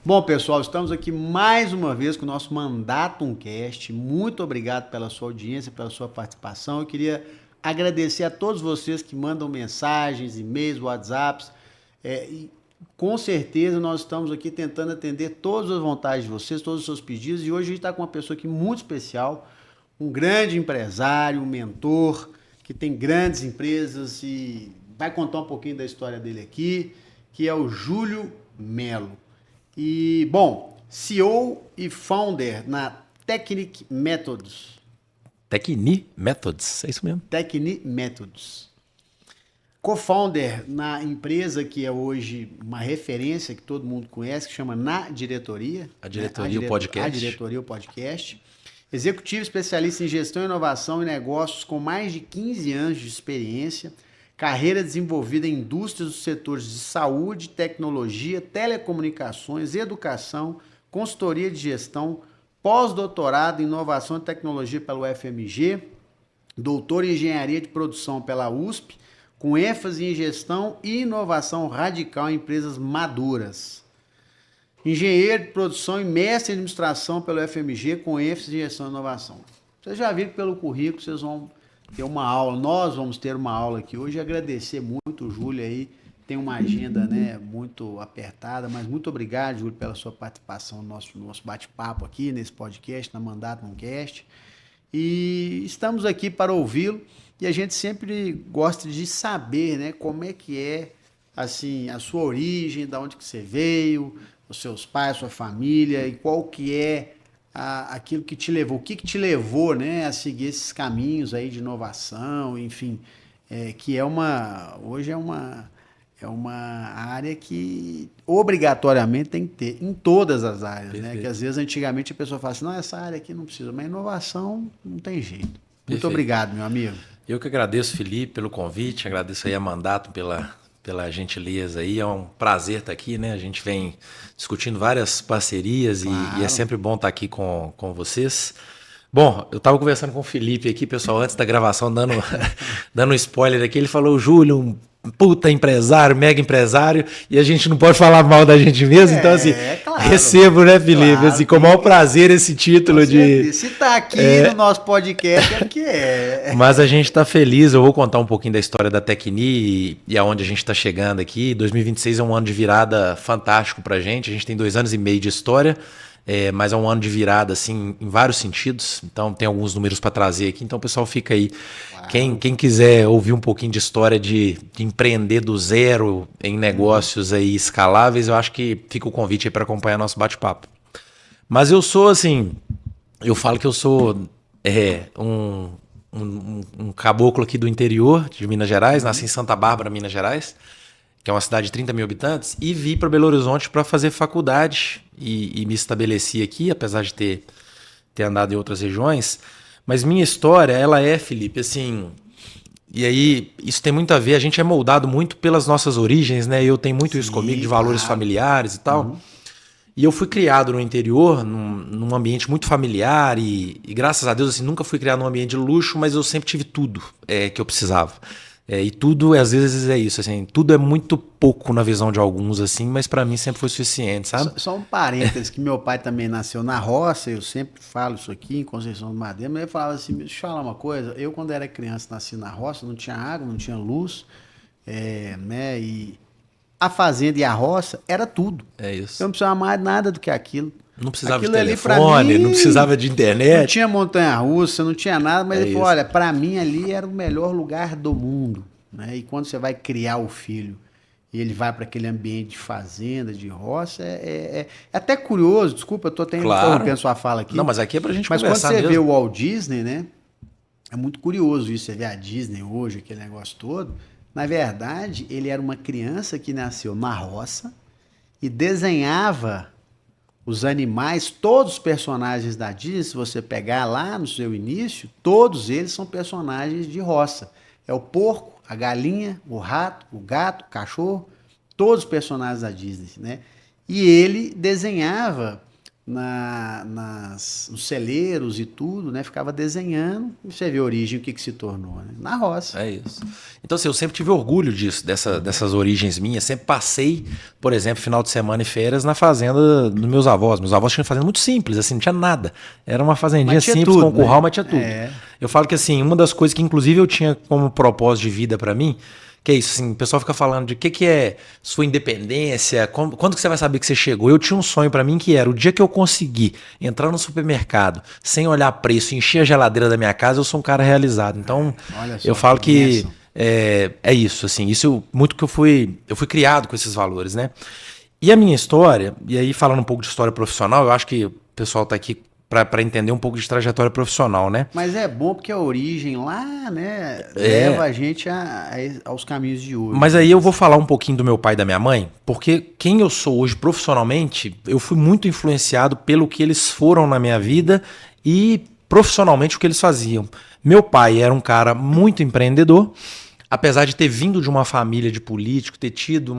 Bom, pessoal, estamos aqui mais uma vez com o nosso Mandatumcast. Muito obrigado pela sua audiência, pela sua participação. Eu queria agradecer a todos vocês que mandam mensagens, e-mails, WhatsApps. E com certeza nós estamos aqui tentando atender todas as vontades de vocês, todos os seus pedidos. E hoje a gente está com uma pessoa aqui muito especial, um grande empresário, um mentor, que tem grandes empresas e vai contar um pouquinho da história dele aqui, que é o Júlio Melo. E, bom, CEO e founder na Technic Methods. Technic Methods, é isso mesmo. Technic Methods. Co-founder na empresa que é hoje uma referência que todo mundo conhece, que chama Na Diretoria. A Diretoria, o podcast. A Diretoria, o podcast. Executivo especialista em gestão, inovação e negócios com mais de 15 anos de experiência. Carreira desenvolvida em indústrias dos setores de saúde, tecnologia, telecomunicações, educação, consultoria de gestão, pós-doutorado em inovação e tecnologia pelo FMG, doutor em engenharia de produção pela USP, com ênfase em gestão e inovação radical em empresas maduras. Engenheiro de produção e mestre em administração pelo FMG, com ênfase em gestão e inovação. Vocês já viram pelo currículo, vocês vão ter uma aula, nós vamos ter uma aula aqui hoje. Agradecer muito o Júlio aí, tem uma agenda, né, muito apertada, mas muito obrigado, Júlio, pela sua participação no nosso bate-papo aqui, nesse podcast, na Mandatumcast. E estamos aqui para ouvi-lo e a gente sempre gosta de saber, né, como é que é, assim, a sua origem, da onde que você veio, os seus pais, sua família e qual que é aquilo que te levou, o que te levou, né, a seguir esses caminhos aí de inovação, enfim, que hoje é uma área que obrigatoriamente tem que ter em todas as áreas, né, que às vezes antigamente a pessoa fala assim, não, essa área aqui não precisa, mas inovação não tem jeito. Muito Perfeito. Obrigado, meu amigo. Eu que agradeço, Felipe, pelo convite, agradeço aí a Mandatum pela gentileza aí, é um prazer estar aqui, né? A gente vem discutindo várias parcerias claro. e é sempre bom estar aqui com vocês. Bom, eu estava conversando com o Felipe aqui, pessoal, antes da gravação, dando um spoiler aqui, ele falou, Júlio, um puta empresário, mega empresário, e a gente não pode falar mal da gente mesmo, então assim, claro, recebo, né, Felipe, claro, assim, com o maior prazer esse título de... Se tá aqui no nosso podcast, é que é. Mas a gente está feliz, eu vou contar um pouquinho da história da Techni e aonde a gente está chegando aqui. 2026 é um ano de virada fantástico pra gente, a gente tem 2 anos e meio de história, mas é um ano de virada, assim, em vários sentidos. Então, tem alguns números para trazer aqui. Então, o pessoal fica aí. Quem quiser ouvir um pouquinho de história de empreender do zero em negócios aí escaláveis, eu acho que fica o convite aí para acompanhar nosso bate-papo. Mas eu sou, assim, eu falo que eu sou um caboclo aqui do interior de Minas Gerais, nasci em Santa Bárbara, Minas Gerais, que é uma cidade de 30 mil habitantes, e vim para Belo Horizonte para fazer faculdade e me estabeleci aqui, apesar de ter andado em outras regiões. Mas minha história, ela Felipe, assim... E aí, isso tem muito a ver, a gente é moldado muito pelas nossas origens, né? Eu tenho muito isso comigo, de valores familiares e tal. E eu fui criado no interior, num ambiente muito familiar e graças a Deus, assim, nunca fui criado num ambiente de luxo, mas eu sempre tive tudo que eu precisava. E tudo, às vezes, é isso, assim, tudo é muito pouco na visão de alguns, assim, mas para mim sempre foi suficiente, sabe? Só um parênteses, que meu pai também nasceu na roça, eu sempre falo isso aqui, em Conceição do Madeira, mas ele falava assim, deixa eu falar uma coisa, eu quando era criança nasci na roça, não tinha água, não tinha luz, né, e a fazenda e a roça era tudo. É isso. Eu não precisava mais nada do que aquilo. Não precisava de telefone, não precisava de internet. Não tinha montanha-russa, não tinha nada, mas ele falou, olha, para mim ali era o melhor lugar do mundo. Né? E quando você vai criar o filho e ele vai para aquele ambiente de fazenda, de roça, é até curioso, desculpa, eu estou até interrompendo sua fala aqui. Não, mas aqui é para a gente conversar. Mas quando você mesmo. vê o Walt Disney, né? É muito curioso isso, você vê a Disney hoje, aquele negócio todo. Na verdade, ele era uma criança que nasceu na roça e desenhava os animais, todos os personagens da Disney, se você pegar lá no seu início, todos eles são personagens de roça. É o porco, a galinha, o rato, o gato, o cachorro, todos os personagens da Disney, né? E ele desenhava nos celeiros e tudo, né? Ficava desenhando e você vê a origem, o que se tornou, né? Na roça. É isso. Então, assim, eu sempre tive orgulho disso, dessas origens minhas. Sempre passei, por exemplo, final de semana e férias na fazenda dos meus avós. Meus avós tinham uma fazenda muito simples, assim, não tinha nada. Era uma fazendinha simples, tudo, com curral, né? mas tinha tudo. Eu falo que, assim, uma das coisas que, inclusive, eu tinha como propósito de vida pra mim, que é isso, assim, o pessoal fica falando de o que é sua independência, quando que você vai saber que você chegou? Eu tinha um sonho pra mim que era o dia que eu conseguir entrar no supermercado sem olhar preço, encher a geladeira da minha casa, eu sou um cara realizado. Então, eu falo que é isso, assim, isso muito que eu fui criado com esses valores, né? E a minha história, e aí falando um pouco de história profissional, eu acho que o pessoal tá aqui para entender um pouco de trajetória profissional, né? Mas é bom porque a origem lá, né, leva a gente aos caminhos de hoje. Mas aí eu vou falar um pouquinho do meu pai e da minha mãe, porque quem eu sou hoje profissionalmente, eu fui muito influenciado pelo que eles foram na minha vida e profissionalmente o que eles faziam. Meu pai era um cara muito empreendedor, apesar de ter vindo de uma família de político, ter tido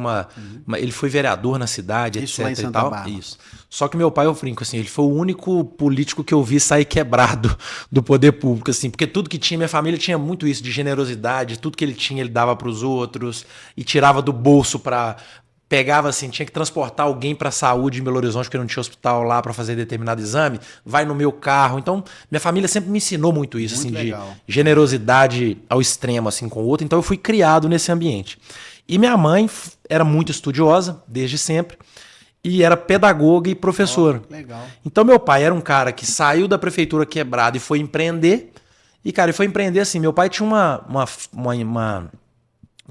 ele foi vereador na cidade, isso etc. lá em Santa e tal. Bárbara. Isso. Só que meu pai, eu brinco assim, ele foi o único político que eu vi sair quebrado do poder público, assim, porque tudo que tinha, minha família tinha muito isso de generosidade, tudo que ele tinha ele dava para os outros e tirava do bolso para pegava assim, tinha que transportar alguém para a saúde em Belo Horizonte, porque não tinha hospital lá para fazer determinado exame, vai no meu carro. Então, minha família sempre me ensinou muito isso, Muito assim, legal. de generosidade ao extremo, assim, com o outro. Então, eu fui criado nesse ambiente. E minha mãe era muito estudiosa, desde sempre, e era pedagoga e professora. Legal. Então, meu pai era um cara que saiu da prefeitura quebrada e foi empreender. E, cara, ele foi empreender assim. Meu pai tinha uma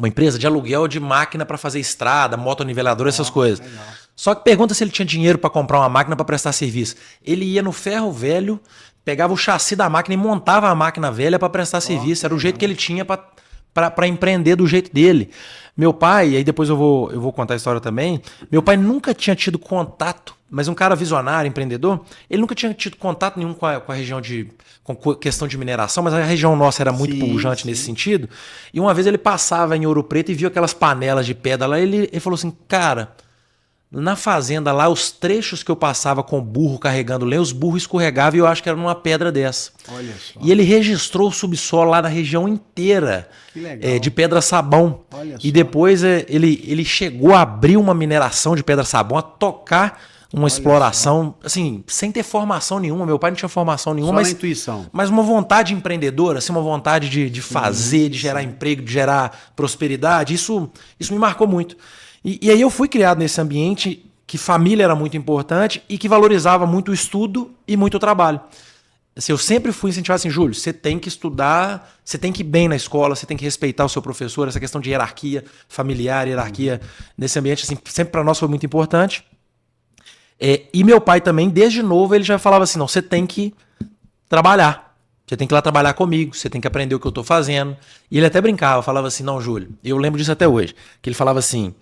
empresa de aluguel de máquina para fazer estrada, motonivelador, essas coisas. Legal. Só que pergunta se ele tinha dinheiro para comprar uma máquina para prestar serviço. Ele ia no ferro velho, pegava o chassi da máquina e montava a máquina velha para prestar serviço. Era o jeito que ele tinha para empreender do jeito dele. Meu pai, e aí depois eu vou contar a história também, meu pai nunca tinha tido contato, mas um cara visionário, empreendedor, ele nunca tinha tido contato nenhum com a região com questão de mineração, mas a região nossa era muito pujante nesse sentido. E uma vez ele passava em Ouro Preto e viu aquelas panelas de pedra lá, ele falou assim, cara, na fazenda lá, os trechos que eu passava com o burro carregando lenha, os burros escorregavam e eu acho que era numa pedra dessa. Olha só. E ele registrou o subsolo lá na região inteira de pedra-sabão. Olha E só. depois ele chegou a abrir uma mineração de pedra-sabão, a tocar uma exploração, assim, sem ter formação nenhuma. Meu pai não tinha formação nenhuma, Só mas na intuição. Mas uma vontade empreendedora, assim, uma vontade de fazer, de gerar emprego, de gerar prosperidade, isso me marcou muito. E aí eu fui criado nesse ambiente que família era muito importante e que valorizava muito o estudo e muito o trabalho. Assim, eu sempre fui incentivado assim, Júlio, você tem que estudar, você tem que ir bem na escola, você tem que respeitar o seu professor, essa questão de hierarquia familiar, hierarquia nesse ambiente, assim, sempre para nós foi muito importante. E meu pai também, desde novo, ele já falava assim, não, você tem que trabalhar. Você tem que ir lá trabalhar comigo, você tem que aprender o que eu estou fazendo. E ele até brincava, falava assim, não, Júlio, eu lembro disso até hoje, que ele falava assim,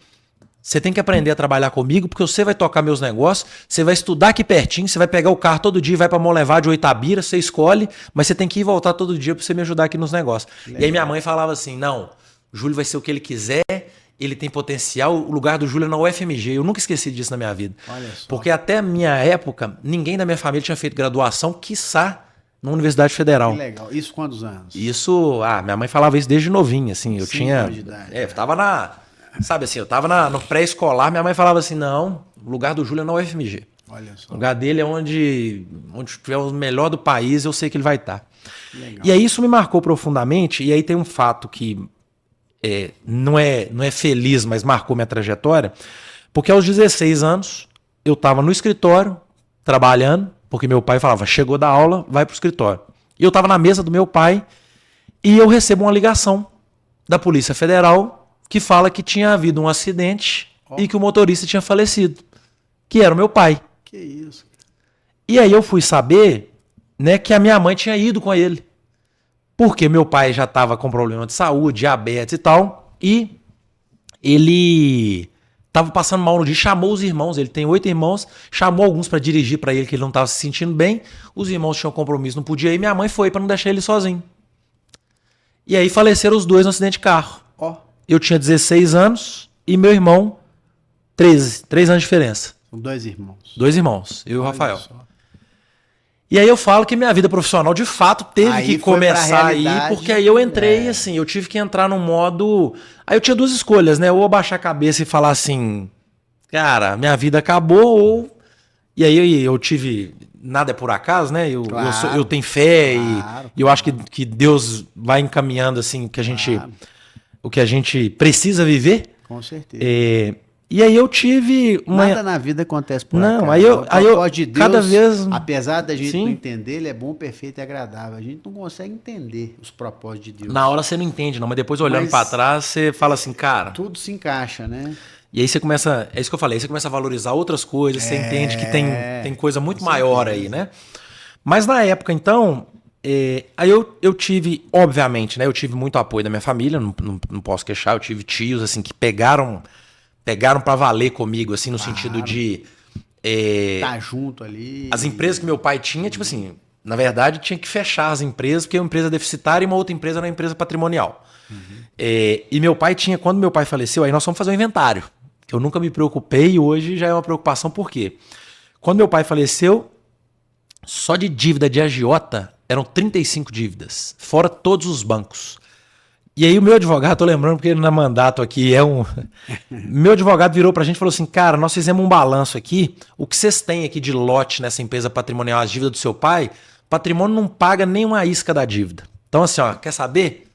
você tem que aprender a trabalhar comigo, porque você vai tocar meus negócios, você vai estudar aqui pertinho, você vai pegar o carro todo dia, vai para Monlevade de Oitabira, você escolhe, mas você tem que ir e voltar todo dia para você me ajudar aqui nos negócios. Legal. E aí minha mãe falava assim, não, o Júlio vai ser o que ele quiser, ele tem potencial, o lugar do Júlio é na UFMG. Eu nunca esqueci disso na minha vida. Olha só. Porque até a minha época, ninguém da minha família tinha feito graduação, quiçá na Universidade Federal. Que legal. Isso quantos anos? Isso, minha mãe falava isso desde novinha, assim, eu tinha... eu tava eu tava no pré-escolar, minha mãe falava assim, não, o lugar do Júlio é na UFMG. Olha só. O lugar dele é onde tiver o melhor do país, eu sei que ele vai estar. E aí isso me marcou profundamente, e aí tem um fato que não é feliz, mas marcou minha trajetória, porque aos 16 anos eu estava no escritório, trabalhando, porque meu pai falava, chegou da aula, vai pro escritório. E eu estava na mesa do meu pai e eu recebo uma ligação da Polícia Federal que fala que tinha havido um acidente e que o motorista tinha falecido, que era o meu pai. Que isso? E aí eu fui saber, né, que a minha mãe tinha ido com ele. Porque meu pai já estava com problema de saúde, diabetes e tal, e ele estava passando mal no dia, chamou os irmãos, ele tem 8 irmãos, chamou alguns para dirigir para ele, que ele não estava se sentindo bem, os irmãos tinham compromisso, não podia ir, minha mãe foi para não deixar ele sozinho. E aí faleceram os dois no acidente de carro. Eu tinha 16 anos e meu irmão 13 anos de diferença. São 2 irmãos. 2 irmãos, eu e o Olha Rafael. só. E aí eu falo que minha vida profissional de fato teve Aí que foi pra começar aí, realidade, porque aí eu entrei assim, eu tive que entrar num modo... Aí eu tinha 2 escolhas, né? Ou abaixar a cabeça e falar assim, cara, minha vida acabou, ou... E aí eu tive... Nada é por acaso, né? Claro, eu tenho fé claro, e eu acho que Deus vai encaminhando assim o que a gente precisa viver. com certeza. E aí eu tive uma... Nada na vida acontece por Não, acaso. aí eu- O propósito de Deus, cada vez- apesar da gente Sim. não entender, ele é bom, perfeito e agradável. A gente não consegue entender os propósitos de Deus. Na hora você não entende, não, mas depois olhando Mas- pra trás, você fala assim, cara. Tudo se encaixa, né? E aí você começa. É isso que eu falei, aí você começa a valorizar outras coisas, você entende que tem coisa muito maior aí, né? Mas na época, então, aí eu tive, obviamente, né? Eu tive muito apoio da minha família, não posso queixar, eu tive tios assim que pegaram pra valer comigo, assim, no sentido de. Tá junto ali. As empresas que meu pai tinha, tipo assim, na verdade, tinha que fechar as empresas, porque uma empresa deficitária e uma outra empresa era uma empresa patrimonial. E meu pai tinha, quando meu pai faleceu, aí nós fomos fazer um inventário. Que eu nunca me preocupei e hoje já é uma preocupação, por quê? Quando meu pai faleceu, só de dívida de agiota eram 35 dívidas, fora todos os bancos. E aí o meu advogado, tô lembrando porque ele não é mandato aqui, meu advogado virou pra gente e falou assim, cara, nós fizemos um balanço aqui, o que vocês têm aqui de lote nessa empresa patrimonial, as dívidas do seu pai, patrimônio não paga nem uma isca da dívida. Então assim, ó, quer saber?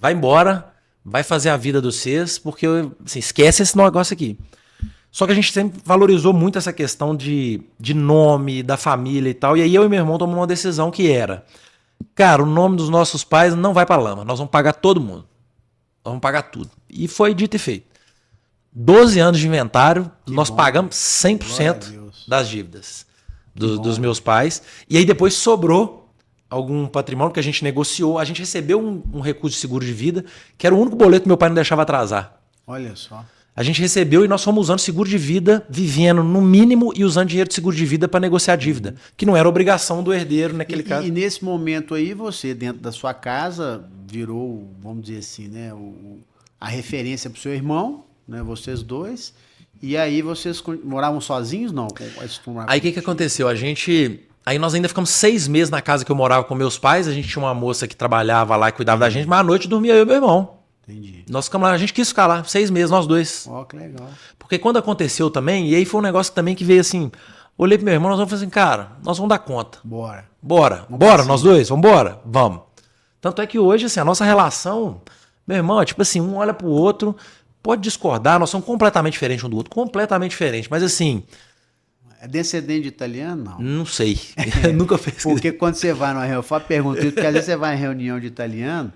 Vai embora, vai fazer a vida dos vocês, porque assim, esquece esse negócio aqui. Só que a gente sempre valorizou muito essa questão de nome, da família e tal, e aí eu e meu irmão tomamos uma decisão que era... Cara, o nome dos nossos pais não vai pra lama. Nós vamos pagar todo mundo. Nós vamos pagar tudo. E foi dito e feito. 12 anos de inventário, nós pagamos 100% das dívidas dos meus pais. E aí depois sobrou algum patrimônio que a gente negociou. A gente recebeu um recurso de seguro de vida, que era o único boleto que meu pai não deixava atrasar. Olha só. A gente recebeu e nós fomos usando seguro de vida, vivendo no mínimo e usando dinheiro de seguro de vida para negociar a dívida, que não era obrigação do herdeiro naquele caso. E nesse momento aí, você, dentro da sua casa, virou, vamos dizer assim, né, a referência para o seu irmão, né, vocês dois, e aí vocês moravam sozinhos, não? Aí o que aconteceu? Aí nós ainda ficamos 6 meses na casa que eu morava com meus pais, a gente tinha uma moça que trabalhava lá e cuidava da gente, mas à noite dormia eu e meu irmão. Entendi. Nós ficamos lá, a gente quis ficar lá, 6 meses, nós dois. Ó, que legal. Porque quando aconteceu também, e aí foi um negócio também que veio assim, olhei pro meu irmão, nós vamos fazer assim, cara, nós vamos dar conta. Bora. Bora, nós dois, vamos embora? Vamos. Tanto é que hoje, assim, a nossa relação, meu irmão, é tipo assim, um olha pro outro, pode discordar, nós somos completamente diferentes um do outro, completamente diferentes, mas assim... É descendente de italiano, não? Não sei, nunca fez. Porque quando você vai numa reunião, eu faço pergunta, porque às vezes você vai em reunião de italiano,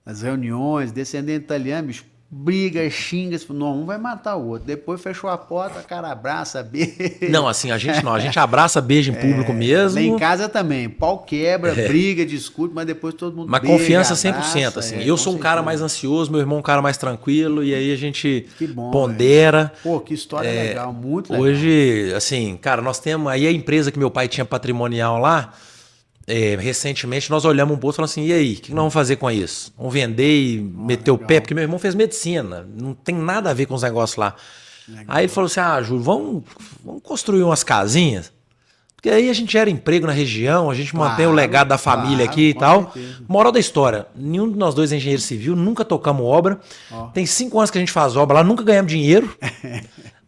nas reuniões, descendente italiano, bicho, briga, xinga, não, um vai matar o outro. Depois fechou a porta, cara abraça, beija. Não, assim, a gente abraça, beija em público mesmo. Lá em casa também, pau quebra, briga, discute, mas depois todo mundo mas beija, confiança abraça, 100%, assim. Eu sou um cara mais ansioso, meu irmão um cara mais tranquilo, e aí a gente Que bom, pondera. Pô, que história legal, muito legal. Hoje, assim, cara, nós temos aí a empresa que meu pai tinha patrimonial lá, recentemente nós olhamos um pouco e falamos assim, e aí, o que nós vamos fazer com isso? Vamos vender e meter o pé? Porque meu irmão fez medicina, não tem nada a ver com os negócios lá. Legal. Aí ele falou assim, Júlio, vamos construir umas casinhas, porque aí a gente gera emprego na região, a gente mantém o legado da família aqui e tal. Certeza. Moral da história, nenhum de nós dois é engenheiro civil, nunca tocamos obra, tem 5 anos que a gente faz obra lá, nunca ganhamos dinheiro.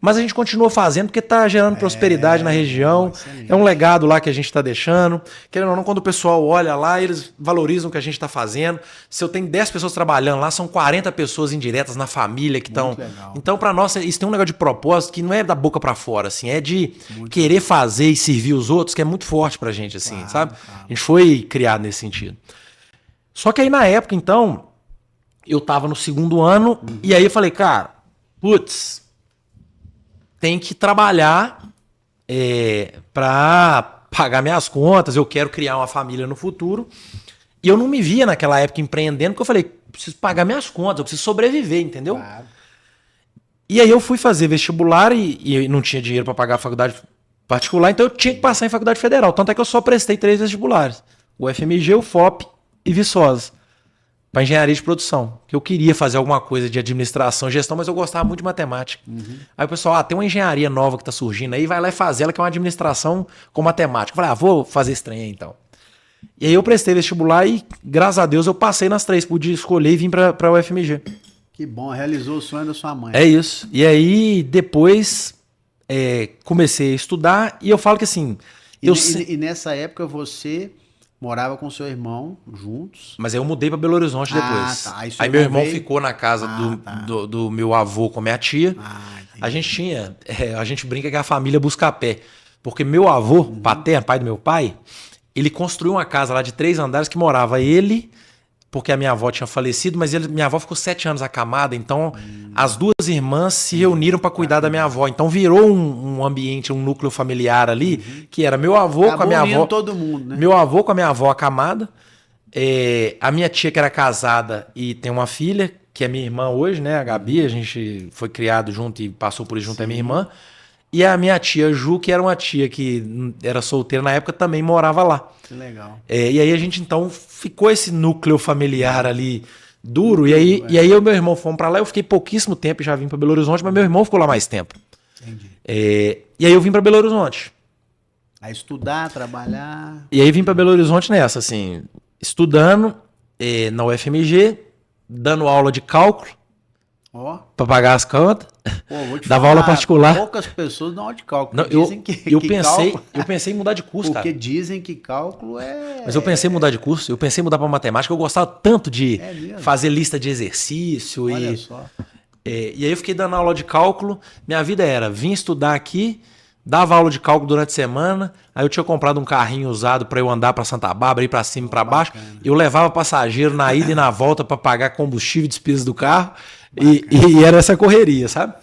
Mas a gente continua fazendo porque está gerando prosperidade na região. Excelente. É um legado lá que a gente está deixando. Querendo ou não, quando o pessoal olha lá, eles valorizam o que a gente está fazendo. Se eu tenho 10 pessoas trabalhando lá, são 40 pessoas indiretas na família que estão. Então, para nós, isso tem um negócio de propósito que não é da boca para fora, assim, é de querer fazer e servir os outros, que é muito forte para a gente, assim, sabe? A gente foi criado nesse sentido. Só que aí, na época, então, eu estava no 2º ano, e aí eu falei, cara, putz. Tem que trabalhar para pagar minhas contas, eu quero criar uma família no futuro. E eu não me via naquela época empreendendo, porque eu falei, preciso pagar minhas contas, eu preciso sobreviver, entendeu? Claro. E aí eu fui fazer vestibular e não tinha dinheiro para pagar a faculdade particular, então eu tinha que passar em faculdade federal. Tanto é que eu só prestei 3 vestibulares. O FMG, o FOP e Viçosa. para engenharia de produção. Que eu queria fazer alguma coisa de administração e gestão, mas eu gostava muito de matemática. Aí o pessoal, tem uma engenharia nova que está surgindo aí, vai lá e fazer ela, que é uma administração com matemática. Eu falei, vou fazer esse trem aí então. E aí eu prestei vestibular e, graças a Deus, eu passei nas 3. Pude escolher e vim para a UFMG. Que bom, realizou o sonho da sua mãe. É isso. E aí, depois, comecei a estudar e eu falo que assim... E nessa época você morava com seu irmão juntos? Mas aí eu mudei para Belo Horizonte depois. Tá. Aí meu irmão ficou na casa do meu avô com a minha tia. A gente brinca que é a família Buscapé. Porque meu avô, paterno, pai do meu pai, ele construiu uma casa lá de 3 andares que morava ele, porque a minha avó tinha falecido, mas minha avó ficou 7 anos acamada, então as 2 irmãs se reuniram para cuidar da minha avó. Então virou um ambiente, um núcleo familiar ali, que era meu avô com a minha avó. Todo mundo, né? Meu avô com a minha avó acamada, a minha tia que era casada e tem uma filha, que é minha irmã hoje, né? A Gabi, a gente foi criado junto e passou por isso junto, é minha irmã. E a minha tia Ju, que era uma tia que era solteira na época, também morava lá. Que legal. E aí a gente então ficou esse núcleo familiar ali duro. E aí eu e meu irmão fomos pra lá. Eu fiquei pouquíssimo tempo e já vim pra Belo Horizonte, mas meu irmão ficou lá mais tempo. Entendi. E aí eu vim pra Belo Horizonte. A estudar, trabalhar. E aí vim pra Belo Horizonte nessa, assim, estudando na UFMG, dando aula de cálculo. Ó. Pra pagar as contas. Pô, vou te Dava falar, aula particular. Poucas pessoas dão aula de cálculo. Não, Dizem eu pensei em mudar de curso, porque cara. dizem que cálculo é... Mas eu pensei em mudar de curso, eu pensei em mudar pra matemática. Eu gostava tanto de mesmo? fazer lista de exercício. Olha só. E aí eu fiquei dando aula de cálculo. Minha vida era vir estudar aqui, dava aula de cálculo durante a semana. Aí eu tinha comprado um carrinho usado para eu andar para Santa Bárbara, ir para cima e para baixo. Eu levava passageiro na ida e na volta para pagar combustível e despesa do carro. E era essa correria, sabe?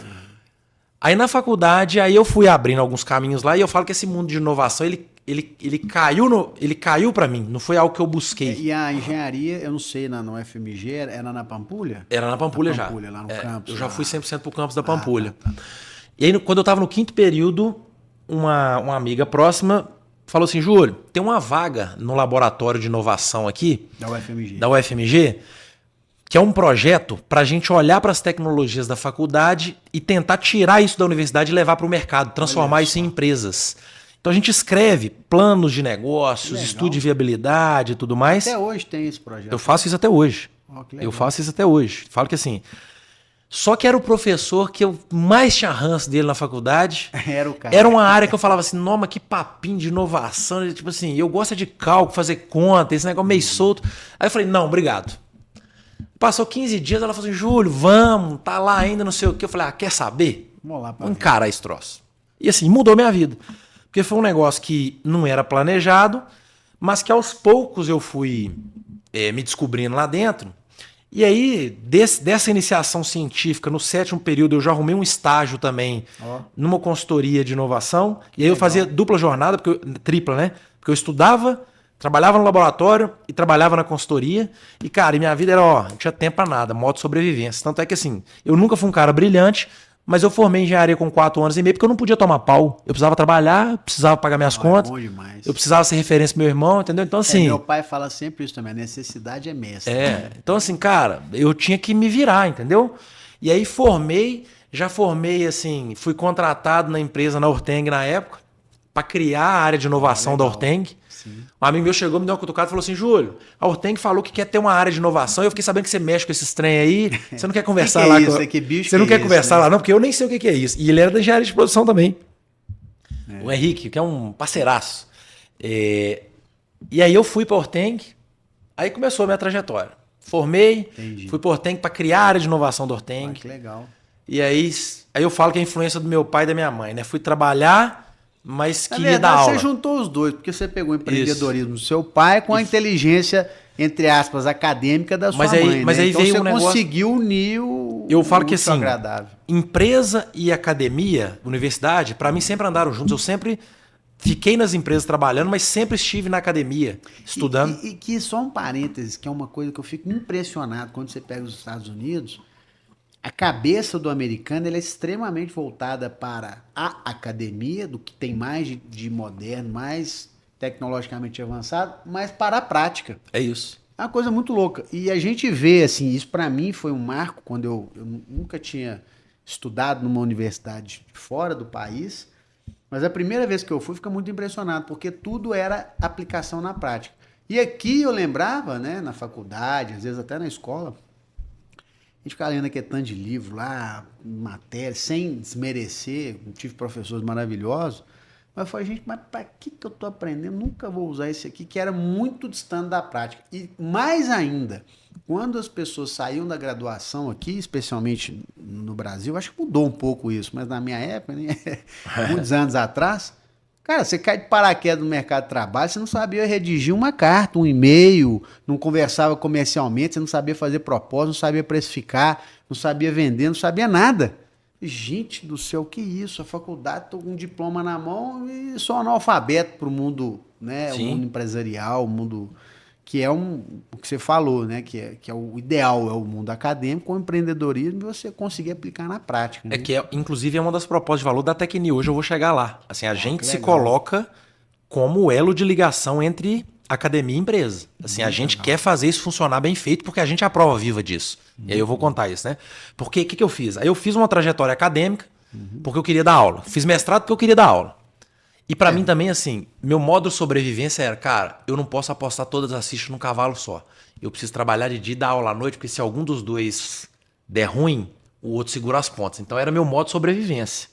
Aí na faculdade, aí eu fui abrindo alguns caminhos lá e eu falo que esse mundo de inovação, ele caiu para mim, não foi algo que eu busquei. E a engenharia, eu não sei, no FMG, era na Pampulha? Era na Pampulha já. Pampulha, lá no campus. Eu já fui 100% pro campus da Pampulha. Tá. E aí, quando eu estava no 5º período, uma amiga próxima falou assim, Júlio, tem uma vaga no laboratório de inovação aqui, da UFMG, que é um projeto para a gente olhar para as tecnologias da faculdade e tentar tirar isso da universidade e levar para o mercado, transformar isso em empresas. Então a gente escreve planos de negócios, estudo de viabilidade e tudo mais. Até hoje tem esse projeto. Eu faço isso até hoje. Eu faço isso até hoje. Falo que assim... Só que era o professor que eu mais tinha ranço dele na faculdade. Era o cara. Era uma área que eu falava assim, noma, que papinho de inovação. Tipo assim, eu gosto de cálculo, fazer conta, esse negócio meio solto. Aí eu falei, não, obrigado. Passou 15 dias, ela falou assim, Júlio, vamos, tá lá ainda, não sei o quê. Eu falei, quer saber? Vamos lá, encarar esse troço. E assim, mudou minha vida. Porque foi um negócio que não era planejado, mas que aos poucos eu fui me descobrindo lá dentro. E aí, dessa iniciação científica, no 7º período, eu já arrumei um estágio também numa consultoria de inovação. E aí eu fazia dupla jornada, tripla, né? Porque eu estudava, trabalhava no laboratório e trabalhava na consultoria. E, cara, minha vida era, não tinha tempo pra nada, modo de sobrevivência. Tanto é que, assim, eu nunca fui um cara brilhante, mas eu formei engenharia com 4 anos e meio porque eu não podia tomar pau. Eu precisava trabalhar, precisava pagar minhas contas. Bom demais. Eu precisava ser referência pro meu irmão, entendeu? Então, assim... meu pai fala sempre isso também, a necessidade é mestre. Então, assim, cara, eu tinha que me virar, entendeu? E aí já formei, assim, fui contratado na empresa, na Orteng na época, para criar a área de inovação da Orteng. Sim. Um amigo meu chegou, me deu uma cutucada e falou assim, Júlio, a Orteng falou que quer ter uma área de inovação, eu fiquei sabendo que você mexe com esses trem aí, você não quer conversar lá com... Que bicho você não quer conversar né? lá não, porque eu nem sei o que é isso. E ele era da engenharia de produção também. O Henrique, que é um parceiraço. E aí eu fui para a Orteng, aí começou a minha trajetória. Formei, fui para a Orteng para criar a área de inovação da Orteng. Que legal. E aí eu falo que é a influência do meu pai e da minha mãe, né? Fui trabalhar, mas queria dar aula. Você juntou os dois, porque você pegou o empreendedorismo do seu pai com a inteligência, entre aspas, acadêmica da sua mãe. Mas né? aí então veio você um negócio... conseguiu unir o Eu falo que assim, agradável. Empresa e academia, universidade, para mim sempre andaram juntos. Eu sempre fiquei nas empresas trabalhando, mas sempre estive na academia, estudando. E que só um parênteses, que é uma coisa que eu fico impressionado quando você pega os Estados Unidos... A cabeça do americano ela é extremamente voltada para a academia, do que tem mais de moderno, mais tecnologicamente avançado, mas para a prática. É isso. É uma coisa muito louca. E a gente vê, assim, isso para mim foi um marco quando eu nunca tinha estudado numa universidade fora do país, mas a primeira vez que eu fui, fiquei muito impressionado, porque tudo era aplicação na prática. E aqui eu lembrava, né, na faculdade, às vezes até na escola, a gente ficava lendo aquele tanto de livro lá, matéria, sem desmerecer, tive professores maravilhosos, mas eu falei, gente, mas para que eu estou aprendendo? Nunca vou usar esse aqui, que era muito distante da prática. E mais ainda, quando as pessoas saíam da graduação aqui, especialmente no Brasil, acho que mudou um pouco isso, mas na minha época, né, muitos anos atrás, cara, você cai de paraquedas no mercado de trabalho, você não sabia redigir uma carta, um e-mail, não conversava comercialmente, você não sabia fazer propósito, não sabia precificar, não sabia vender, não sabia nada. Gente do céu, que isso? A faculdade, tô com um diploma na mão e sou analfabeto para o mundo, né? O mundo empresarial, o mundo que é o que você falou, né? Que é o ideal, é o mundo acadêmico, o empreendedorismo, e você conseguir aplicar na prática. Né? Inclusive, é uma das propostas de valor da Tecni. Hoje eu vou chegar lá. Assim, a gente se coloca como elo de ligação entre academia e empresa. Assim, a gente quer fazer isso funcionar bem feito porque a gente é a prova viva disso. E aí eu vou contar isso, né? Porque o que eu fiz? Aí eu fiz uma trajetória acadêmica porque eu queria dar aula. Fiz mestrado porque eu queria dar aula. E para mim também, assim, meu modo de sobrevivência era, cara, eu não posso apostar todas as fichas num cavalo só. Eu preciso trabalhar de dia e dar aula à noite, porque se algum dos dois der ruim, o outro segura as pontas. Então era meu modo de sobrevivência.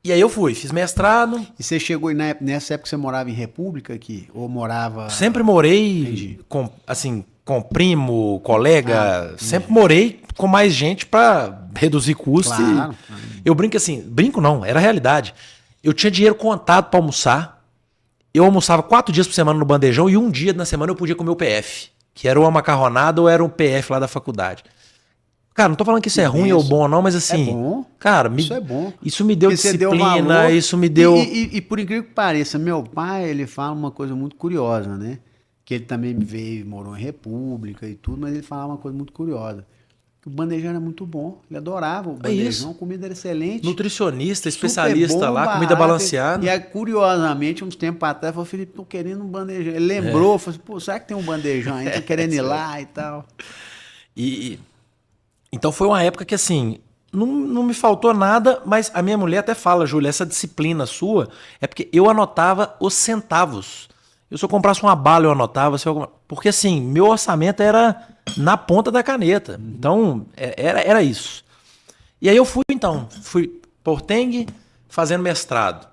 E aí eu fui, fiz mestrado. E você chegou nessa época, você morava em República aqui? Ou morava... Sempre morei com primo, colega. Sempre morei com mais gente para reduzir custo. Claro. Eu brinco assim, brinco não, era realidade. Eu tinha dinheiro contado para almoçar. Eu almoçava 4 dias por semana no bandejão e um dia na semana eu podia comer o PF, que era uma macarronada ou era um PF lá da faculdade. Cara, não tô falando que isso é ruim ou bom não, mas assim... É bom. Cara, isso é bom. Isso me deu Porque disciplina, isso me deu... E por incrível que pareça, meu pai, ele fala uma coisa muito curiosa, né? Que ele também veio, morou em República e tudo, mas ele falava uma coisa muito curiosa. Que o bandejão era muito bom. Ele adorava o bandejão, a comida era excelente. Nutricionista, especialista bom, lá, barato, comida balanceada. E aí, curiosamente, uns tempos atrás, falou, Felipe, tô querendo um bandejão. Ele lembrou, falou assim, pô, será que tem um bandejão aí? Tô querendo ir lá e tal. Então foi uma época que, assim, não me faltou nada, mas a minha mulher até fala, Júlia, essa disciplina sua é porque eu anotava os centavos. Se eu comprasse uma bala, eu anotava. Porque, assim, meu orçamento era na ponta da caneta. Então, era isso. E aí eu fui por Teng fazendo mestrado.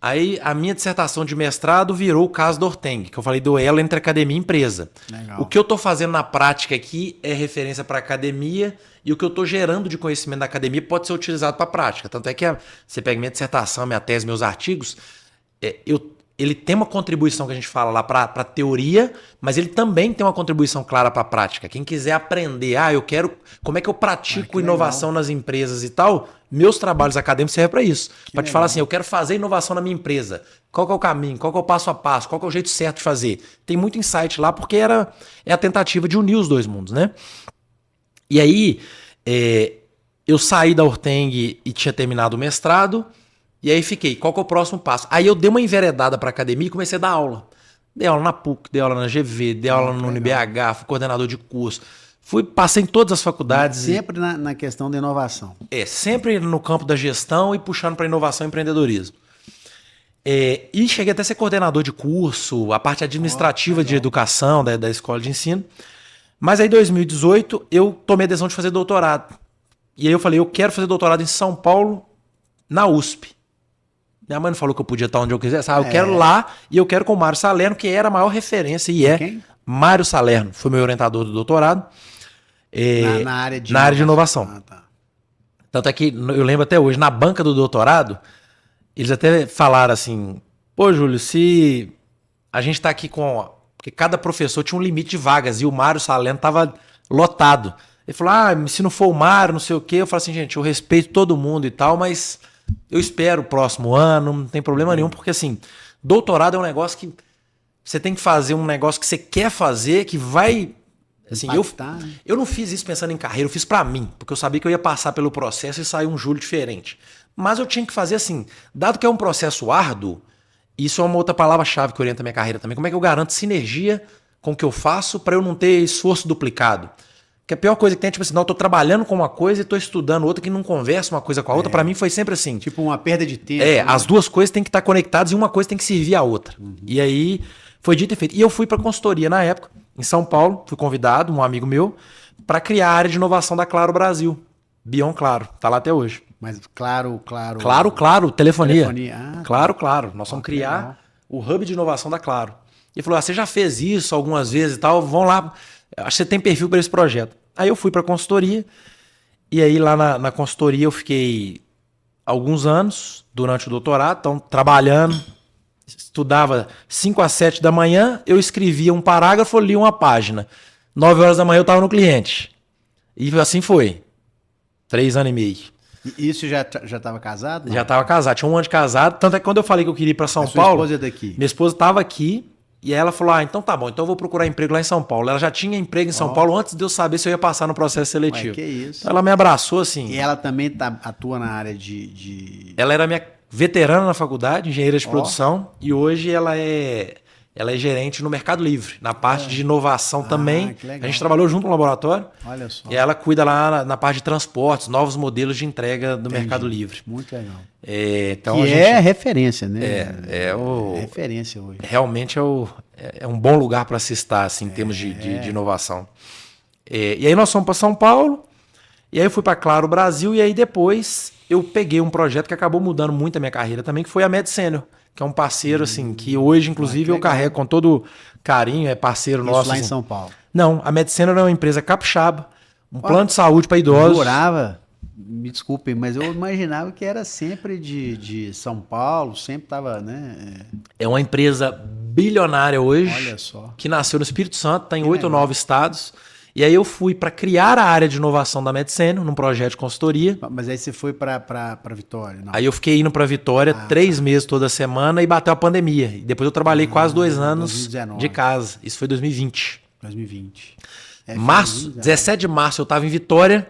Aí a minha dissertação de mestrado virou o caso do Orteng, que eu falei do elo entre academia e empresa. Legal. O que eu estou fazendo na prática aqui é referência para academia e o que eu estou gerando de conhecimento da academia pode ser utilizado para a prática. Tanto é que você pega minha dissertação, minha tese, meus artigos, ele tem uma contribuição que a gente fala lá para a teoria, mas ele também tem uma contribuição clara para a prática. Quem quiser aprender, como é que eu pratico inovação nas empresas e tal, meus trabalhos acadêmicos servem para isso. Para te falar assim, eu quero fazer inovação na minha empresa. Qual que é o caminho? Qual que é o passo a passo? Qual que é o jeito certo de fazer? Tem muito insight lá porque é a tentativa de unir os dois mundos, né? E aí, eu saí da Orteng e tinha terminado o mestrado. E aí fiquei, qual que é o próximo passo? Aí eu dei uma enveredada para academia e comecei a dar aula. Dei aula na PUC, dei aula na GV, dei aula no UniBH, fui coordenador de curso. Passei em todas as faculdades. Sempre na questão da inovação. Sempre no campo da gestão e puxando para inovação e empreendedorismo. E cheguei até a ser coordenador de curso, a parte administrativa de educação da escola de ensino. Mas aí em 2018 eu tomei a decisão de fazer doutorado. E aí eu falei, eu quero fazer doutorado em São Paulo, na USP. Minha mãe não falou que eu podia estar onde eu quisesse. Eu quero lá e eu quero com o Mário Salerno, que era a maior referência e Quem? Mário Salerno. Foi meu orientador do doutorado. Na área de inovação. Tá. Tanto é que eu lembro até hoje, na banca do doutorado, eles até falaram assim, pô, Júlio, se a gente está aqui porque cada professor tinha um limite de vagas e o Mário Salerno estava lotado. Ele falou, se não for o Mário, não sei o quê. Eu falo assim, gente, eu respeito todo mundo e tal, mas eu espero o próximo ano, não tem problema nenhum, porque assim, doutorado é um negócio que você tem que fazer um negócio que você quer fazer, que vai... Assim, eu não fiz isso pensando em carreira, eu fiz pra mim, porque eu sabia que eu ia passar pelo processo e sair um Júlio diferente. Mas eu tinha que fazer assim, dado que é um processo árduo, isso é uma outra palavra-chave que orienta a minha carreira também, como é que eu garanto sinergia com o que eu faço para eu não ter esforço duplicado. Que a pior coisa que tem é tipo assim, não, eu tô trabalhando com uma coisa e tô estudando outra que não conversa uma coisa com a outra. Para mim foi sempre assim. Tipo uma perda de tempo. Né? As duas coisas têm que estar conectadas e uma coisa tem que servir a outra. E aí foi dito e feito. E eu fui para consultoria na época, em São Paulo, fui convidado, um amigo meu, para criar a área de inovação da Claro Brasil. Beyond Claro, tá lá até hoje. Mas claro. Claro, telefonia. Claro. Nós vamos criar o hub de inovação da Claro. E ele falou, você já fez isso algumas vezes e tal, vão lá, acho que você tem perfil para esse projeto. Aí eu fui para a consultoria, e aí lá na consultoria eu fiquei alguns anos durante o doutorado, então trabalhando, estudava 5 às 7 da manhã, eu escrevia um parágrafo, lia uma página. 9 horas da manhã eu estava no cliente. E assim foi. 3 anos e meio. E isso já estava casado? Já estava casado, tinha 1 ano de casado, tanto é que quando eu falei que eu queria ir para São Paulo... Minha esposa é daqui. Minha esposa estava aqui, e aí ela falou, então tá bom, então eu vou procurar emprego lá em São Paulo. Ela já tinha emprego em São Paulo antes de eu saber se eu ia passar no processo seletivo. Ué, que isso. Então ela me abraçou assim. E ela também atua na área de... Ela era minha veterana na faculdade, engenheira de produção, e hoje ela é gerente no Mercado Livre, na parte de inovação também. A gente trabalhou junto no laboratório. Olha só. E ela cuida lá na parte de transportes, novos modelos de entrega do Mercado Livre. Muito legal. Então que é referência, né? É referência hoje. Realmente é um bom lugar para se estar, assim, em termos de inovação. E aí nós fomos para São Paulo, e aí eu fui para Claro Brasil, e aí depois eu peguei um projeto que acabou mudando muito a minha carreira também, que foi a Med Senior, que é um parceiro, assim, que hoje, inclusive, eu carrego com todo carinho, é parceiro nosso. Lá em assim. São Paulo? Não, a Med Senior é uma empresa capixaba, um plano de saúde para idosos. Jurava, me desculpem, mas eu imaginava que era sempre de São Paulo, sempre estava, né? É uma empresa bilionária hoje, olha só, que nasceu no Espírito Santo, está em 8 ou 9 estados. E aí eu fui para criar a área de inovação da Med Senior, num projeto de consultoria. Mas aí você foi para Vitória? Não. Aí eu fiquei indo para Vitória 3 meses toda semana e bateu a pandemia. E depois eu trabalhei quase 2 anos 2019. de casa. Isso foi 2020. 2020. Março, 17 de março eu estava em Vitória.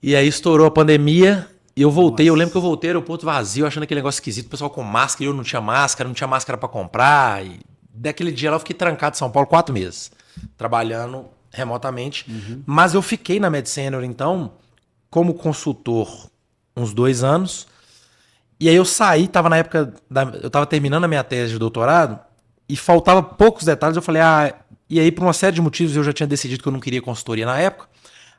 E aí estourou a pandemia. E eu voltei. Eu lembro que eu voltei no aeroporto vazio, achando aquele negócio esquisito. O pessoal com máscara e eu não tinha máscara para comprar. E daquele dia lá eu fiquei trancado em São Paulo 4 meses. Trabalhando remotamente, mas eu fiquei na Med Senior, então, como consultor, uns 2 anos, e aí eu saí, tava na época, eu estava terminando a minha tese de doutorado, e faltava poucos detalhes, eu falei, e aí por uma série de motivos eu já tinha decidido que eu não queria consultoria na época,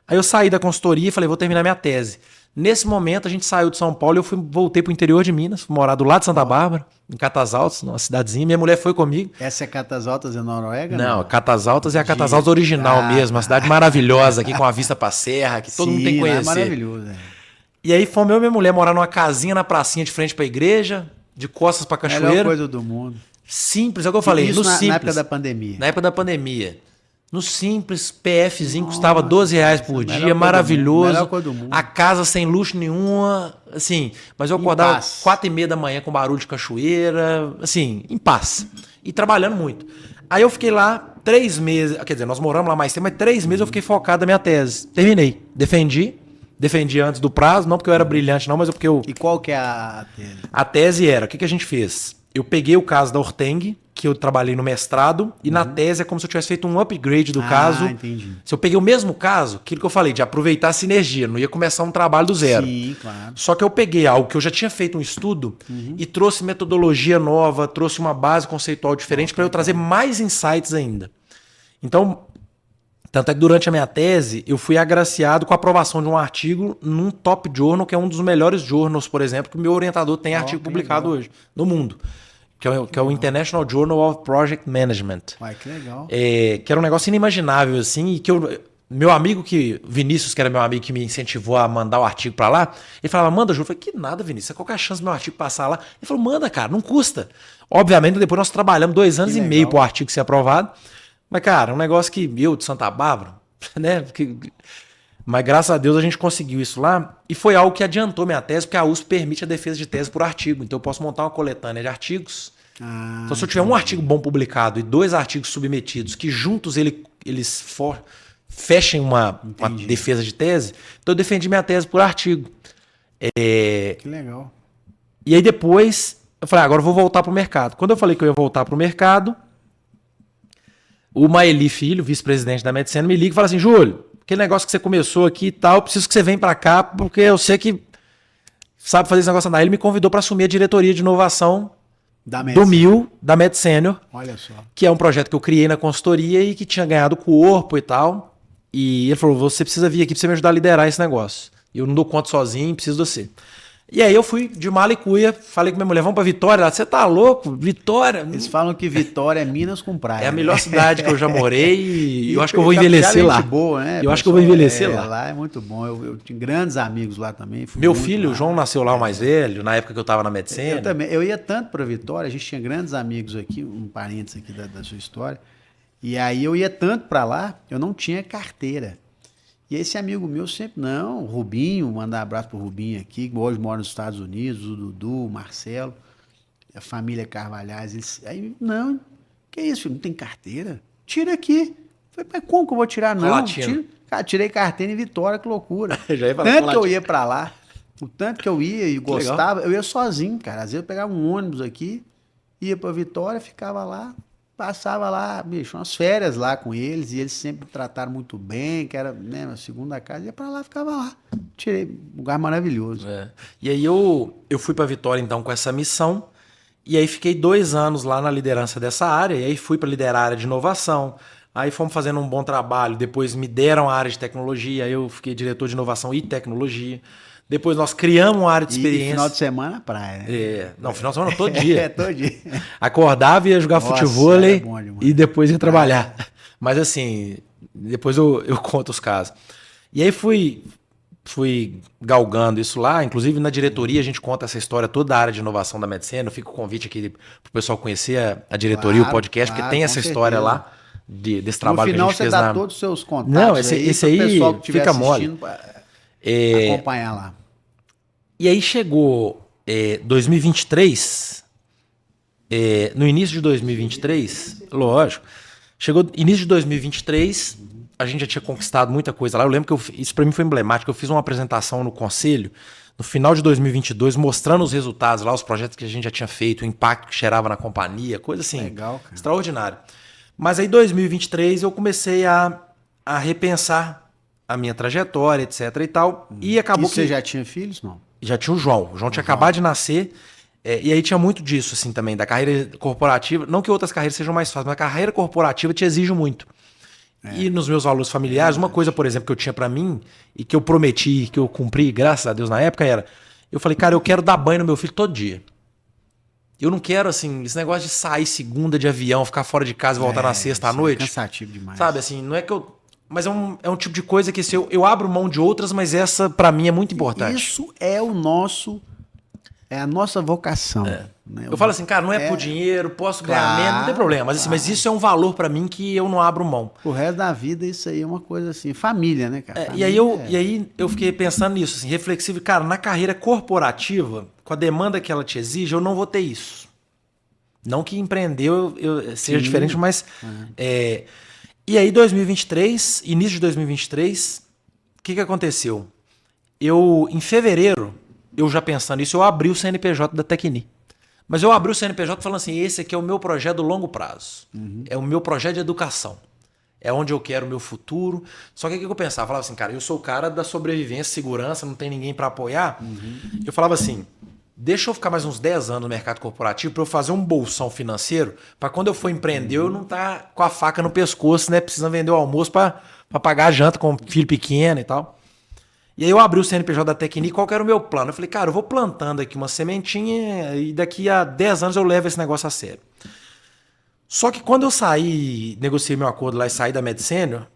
aí eu saí da consultoria e falei, vou terminar minha tese. Nesse momento a gente saiu de São Paulo e eu voltei pro interior de Minas, fui morar do lado de Santa Bárbara, em Catas Altas, numa cidadezinha. Minha mulher foi comigo. Essa é Catas Altas em Noruega? Não, Catas Altas é a Catas Altas original mesmo, uma cidade maravilhosa aqui com a vista pra serra, que todo mundo tem que conhecer. É maravilhoso. E aí fomos eu e minha mulher morar numa casinha na pracinha de frente pra igreja, de costas pra cachoeira. Melhor coisa do mundo. Simples, é o que eu falei. Isso no simples, na época da pandemia. Na época da pandemia. No simples, PFzinho custava R$12 por dia, maravilhoso. Melhor coisa do mundo. A casa sem luxo nenhuma, assim. Mas eu acordava 4h30 da manhã com barulho de cachoeira, assim, em paz. E trabalhando muito. Aí eu fiquei lá 3 meses, quer dizer, nós moramos lá mais tempo, mas 3 meses eu fiquei focado na minha tese. Terminei. Defendi antes do prazo, não porque eu era brilhante não, mas porque eu... E qual que é a tese? A tese era, o que a gente fez? Eu peguei o caso da Orteng, que eu trabalhei no mestrado, e na tese é como se eu tivesse feito um upgrade do caso. Entendi. Se eu peguei o mesmo caso, aquilo que eu falei, de aproveitar a sinergia, não ia começar um trabalho do zero. Sim, claro. Só que eu peguei algo que eu já tinha feito um estudo e trouxe metodologia nova, trouxe uma base conceitual diferente para eu trazer mais insights ainda. Então, tanto é que durante a minha tese, eu fui agraciado com a aprovação de um artigo num top journal, que é um dos melhores journals, por exemplo, que o meu orientador tem artigo publicado hoje, no mundo. Que é o International Journal of Project Management. Uai, que legal. Que era um negócio inimaginável, assim, e que meu amigo Vinícius, que era meu amigo que me incentivou a mandar o artigo pra lá, ele falava, manda, Ju. Eu falei, que nada, Vinícius, qual que é a chance do meu artigo passar lá? Ele falou, manda, cara, não custa. Obviamente, depois nós trabalhamos 2 anos e meio pro artigo ser aprovado, mas, cara, um negócio que eu, de Santa Bárbara, né, mas graças a Deus a gente conseguiu isso lá, e foi algo que adiantou minha tese, porque a USP permite a defesa de tese por artigo, então eu posso montar uma coletânea de artigos. Então se eu tiver um artigo bom publicado e 2 artigos submetidos, que juntos eles fechem uma defesa de tese, então eu defendi minha tese por artigo. Que legal. E aí depois eu falei, agora eu vou voltar para o mercado. Quando eu falei que eu ia voltar para o mercado, o Maeli Filho, vice-presidente da Medicena, me liga e fala assim, Júlio, aquele negócio que você começou aqui e tal, preciso que você venha para cá, porque eu sei que sabe fazer esse negócio. Ele me convidou para assumir a diretoria de inovação do MIL, da MedSenior. Olha só. Que é um projeto que eu criei na consultoria e que tinha ganhado corpo e tal. E ele falou, você precisa vir aqui para você me ajudar a liderar esse negócio. Eu não dou conta sozinho, preciso de você. E aí eu fui de mala e cuia, falei com minha mulher, vamos pra Vitória? Ela, você tá louco? Vitória? Eles falam que Vitória é Minas com praia. É a melhor cidade que eu já morei e eu acho que eu vou envelhecer lá. Boa, né? Eu acho que eu vou envelhecer lá. Lá é muito bom. Eu tinha grandes amigos lá também. Meu filho, o João, nasceu lá, o mais velho, na época que eu tava na medicina. Eu também. Eu ia tanto pra Vitória, a gente tinha grandes amigos aqui, um parênteses aqui da sua história. E aí eu ia tanto pra lá, eu não tinha carteira. E esse amigo meu sempre, não, o Rubinho, mandar abraço pro Rubinho aqui, que hoje mora nos Estados Unidos, o Dudu, o Marcelo, a família Carvalhais. Eles, aí, não, que isso, filho, não tem carteira? Tira aqui. Falei, mas como que eu vou tirar? Não, cara, tirei carteira em Vitória, que loucura. Já ia tanto que eu ia pra lá, o tanto que eu ia e gostava, legal. eu ia sozinho, cara. Às vezes eu pegava um ônibus aqui, ia pra Vitória, ficava lá, passava lá, bicho, umas férias lá com eles, e eles sempre me trataram muito bem, que era, né, a segunda casa, ia pra lá, ficava lá. Tirei, um lugar maravilhoso. É. E aí eu fui pra Vitória, então, com essa missão, e aí fiquei 2 anos lá na liderança dessa área, e aí fui para liderar a área de inovação, aí fomos fazendo um bom trabalho, depois me deram a área de tecnologia, aí eu fiquei diretor de inovação e tecnologia. Depois nós criamos uma área de experiência. E final de semana, praia, né? Não, final de semana todo dia. Todo dia. Acordava, ia jogar futevôlei e depois ia trabalhar. Ah. Mas assim, depois eu conto os casos. E aí fui galgando isso lá, inclusive na diretoria a gente conta essa história toda da área de inovação da Medicena. Fica o convite aqui pro pessoal conhecer a diretoria, o podcast, porque tem essa hisória lá desse trabalho que a gente fez. No final você dá todos os seus contatos. Não, esse aí pessoal que fica mole. Acompanhar lá. E aí chegou 2023, no início de 2023, lógico, chegou início de 2023, a gente já tinha conquistado muita coisa lá. Eu lembro que isso para mim foi emblemático. Eu fiz uma apresentação no conselho no final de 2022, mostrando os resultados lá, os projetos que a gente já tinha feito, o impacto que gerava na companhia, coisa assim, legal, cara. Extraordinária. Mas aí em 2023 eu comecei a repensar a minha trajetória, etc e tal. E acabou que... você já tinha filhos, não? Já tinha o João. O João tinha acabado de nascer. E aí tinha muito disso, assim, também, da carreira corporativa. Não que outras carreiras sejam mais fáceis, mas a carreira corporativa te exige muito. E nos meus valores familiares, uma coisa, por exemplo, que eu tinha pra mim e que eu prometi, que eu cumpri, graças a Deus, na época, era... Eu falei, cara, eu quero dar banho no meu filho todo dia. Eu não quero, assim, esse negócio de sair segunda de avião, ficar fora de casa e voltar na sexta à noite. É cansativo demais. Sabe, assim, não é que eu... Mas é um tipo de coisa que se eu abro mão de outras, mas essa, pra mim, é muito importante. Isso é o nosso... É a nossa vocação. Né? Eu falo assim, cara, não é por dinheiro, posso ganhar menos, não tem problema. Mas, assim, mas isso é um valor pra mim que eu não abro mão. O resto da vida, isso aí é uma coisa assim, família, né, cara? E aí eu fiquei pensando nisso, assim, reflexivo. Cara, na carreira corporativa, com a demanda que ela te exige, eu não vou ter isso. Não que empreender seja diferente, mas... E aí, 2023, início de 2023, o que aconteceu? Em fevereiro, eu já pensando nisso, eu abri o CNPJ da Tecni. Mas eu abri o CNPJ falando assim, esse aqui é o meu projeto do longo prazo. É o meu projeto de educação. É onde eu quero o meu futuro. Só que o que eu pensava? Eu falava assim, cara, eu sou o cara da sobrevivência, segurança, não tem ninguém para apoiar. Eu falava assim, deixa eu ficar mais uns 10 anos no mercado corporativo para eu fazer um bolsão financeiro, para quando eu for empreender eu não estar com a faca no pescoço, né? Precisando vender o almoço para pagar a janta com filho pequeno e tal. E aí eu abri o CNPJ da Tecni, qual que era o meu plano? Eu falei, cara, eu vou plantando aqui uma sementinha e daqui a 10 anos eu levo esse negócio a sério. Só que quando eu saí, negociei meu acordo lá e saí da MedSenior,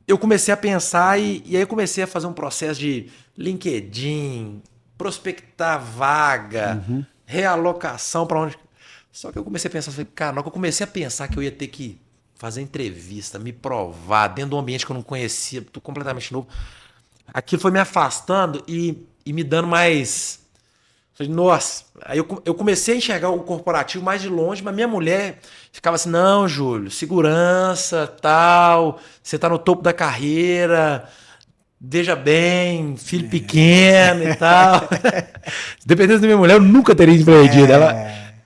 eu comecei a pensar e aí eu comecei a fazer um processo de LinkedIn, prospectar vaga, realocação para onde... Só que eu comecei a pensar, falei, cara, na hora que eu comecei a pensar que eu ia ter que fazer entrevista, me provar dentro de um ambiente que eu não conhecia, tudo completamente novo, aquilo foi me afastando e me dando mais... Falei, nossa, aí eu comecei a enxergar o corporativo mais de longe, mas minha mulher ficava assim, não, Júlio, segurança, tal, você tá no topo da carreira, veja bem, filho pequeno e tal. Dependendo da minha mulher, eu nunca teria empreendido.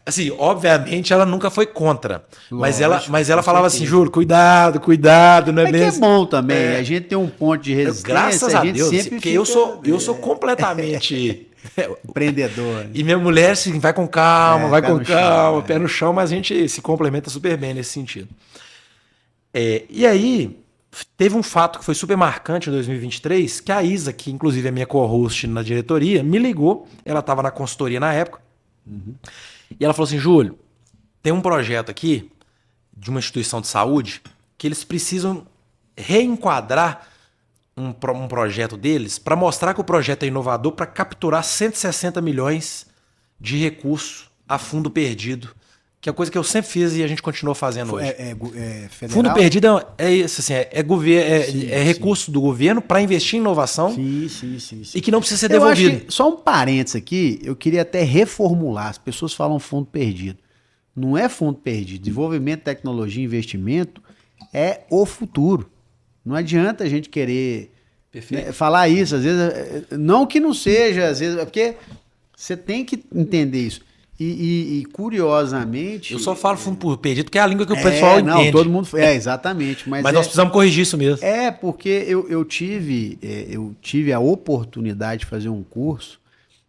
Assim, obviamente ela nunca foi contra. Lógico, mas ela com falava certeza. assim, Júlio, cuidado, não é É que é mesmo? bom também, a gente tem um ponto de resistência, Graças a a gente Deus, sempre porque fica eu sou completamente... empreendedor. E minha mulher assim, vai com calma, vai pé com no chão, calma, pé no chão, mas a gente se complementa super bem nesse sentido. E aí, teve um fato que foi super marcante em 2023, que a Isa, que inclusive é minha co-host na diretoria, me ligou, ela estava na consultoria na época, e ela falou assim, Júlio, tem um projeto aqui de uma instituição de saúde que eles precisam reenquadrar um projeto deles para mostrar que o projeto é inovador para capturar 160 milhões de recursos a fundo perdido, que é coisa que eu sempre fiz e a gente continua fazendo hoje. Federal? Fundo perdido é isso, assim, Sim, recurso do governo para investir em inovação Sim. e que não precisa ser Eu acho devolvido. que, só um parênteses aqui, eu queria até reformular. As pessoas falam fundo perdido. Não é fundo perdido. Desenvolvimento, tecnologia, investimento é o futuro. Não adianta a gente querer falar isso. Às vezes, não que não seja, às vezes, é porque você tem que entender isso. E curiosamente. Eu só falo fundo perdido porque é a língua que o pessoal não, entende. todo mundo. Exatamente. Mas nós precisamos corrigir isso mesmo. Porque eu tive a oportunidade de fazer um curso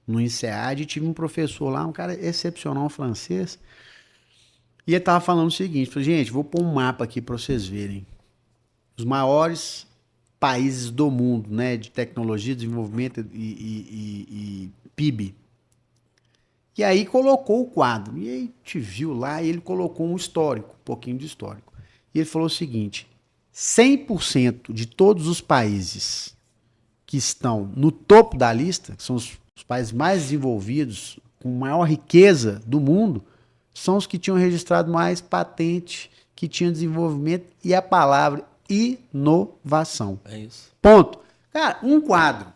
no INSEAD e tive um professor lá, um cara excepcional, um francês. E ele estava falando o seguinte: falei, gente, vou pôr um mapa aqui para vocês verem. Os maiores países do mundo, né, de tecnologia, desenvolvimento e PIB. E aí colocou o quadro. E aí te viu lá e ele colocou um histórico, um pouquinho de histórico. E ele falou o seguinte: 100% de todos os países que estão no topo da lista, que são os países mais desenvolvidos, com maior riqueza do mundo, são os que tinham registrado mais patente, que tinham desenvolvimento e a palavra inovação. É isso. Ponto. Cara, um quadro.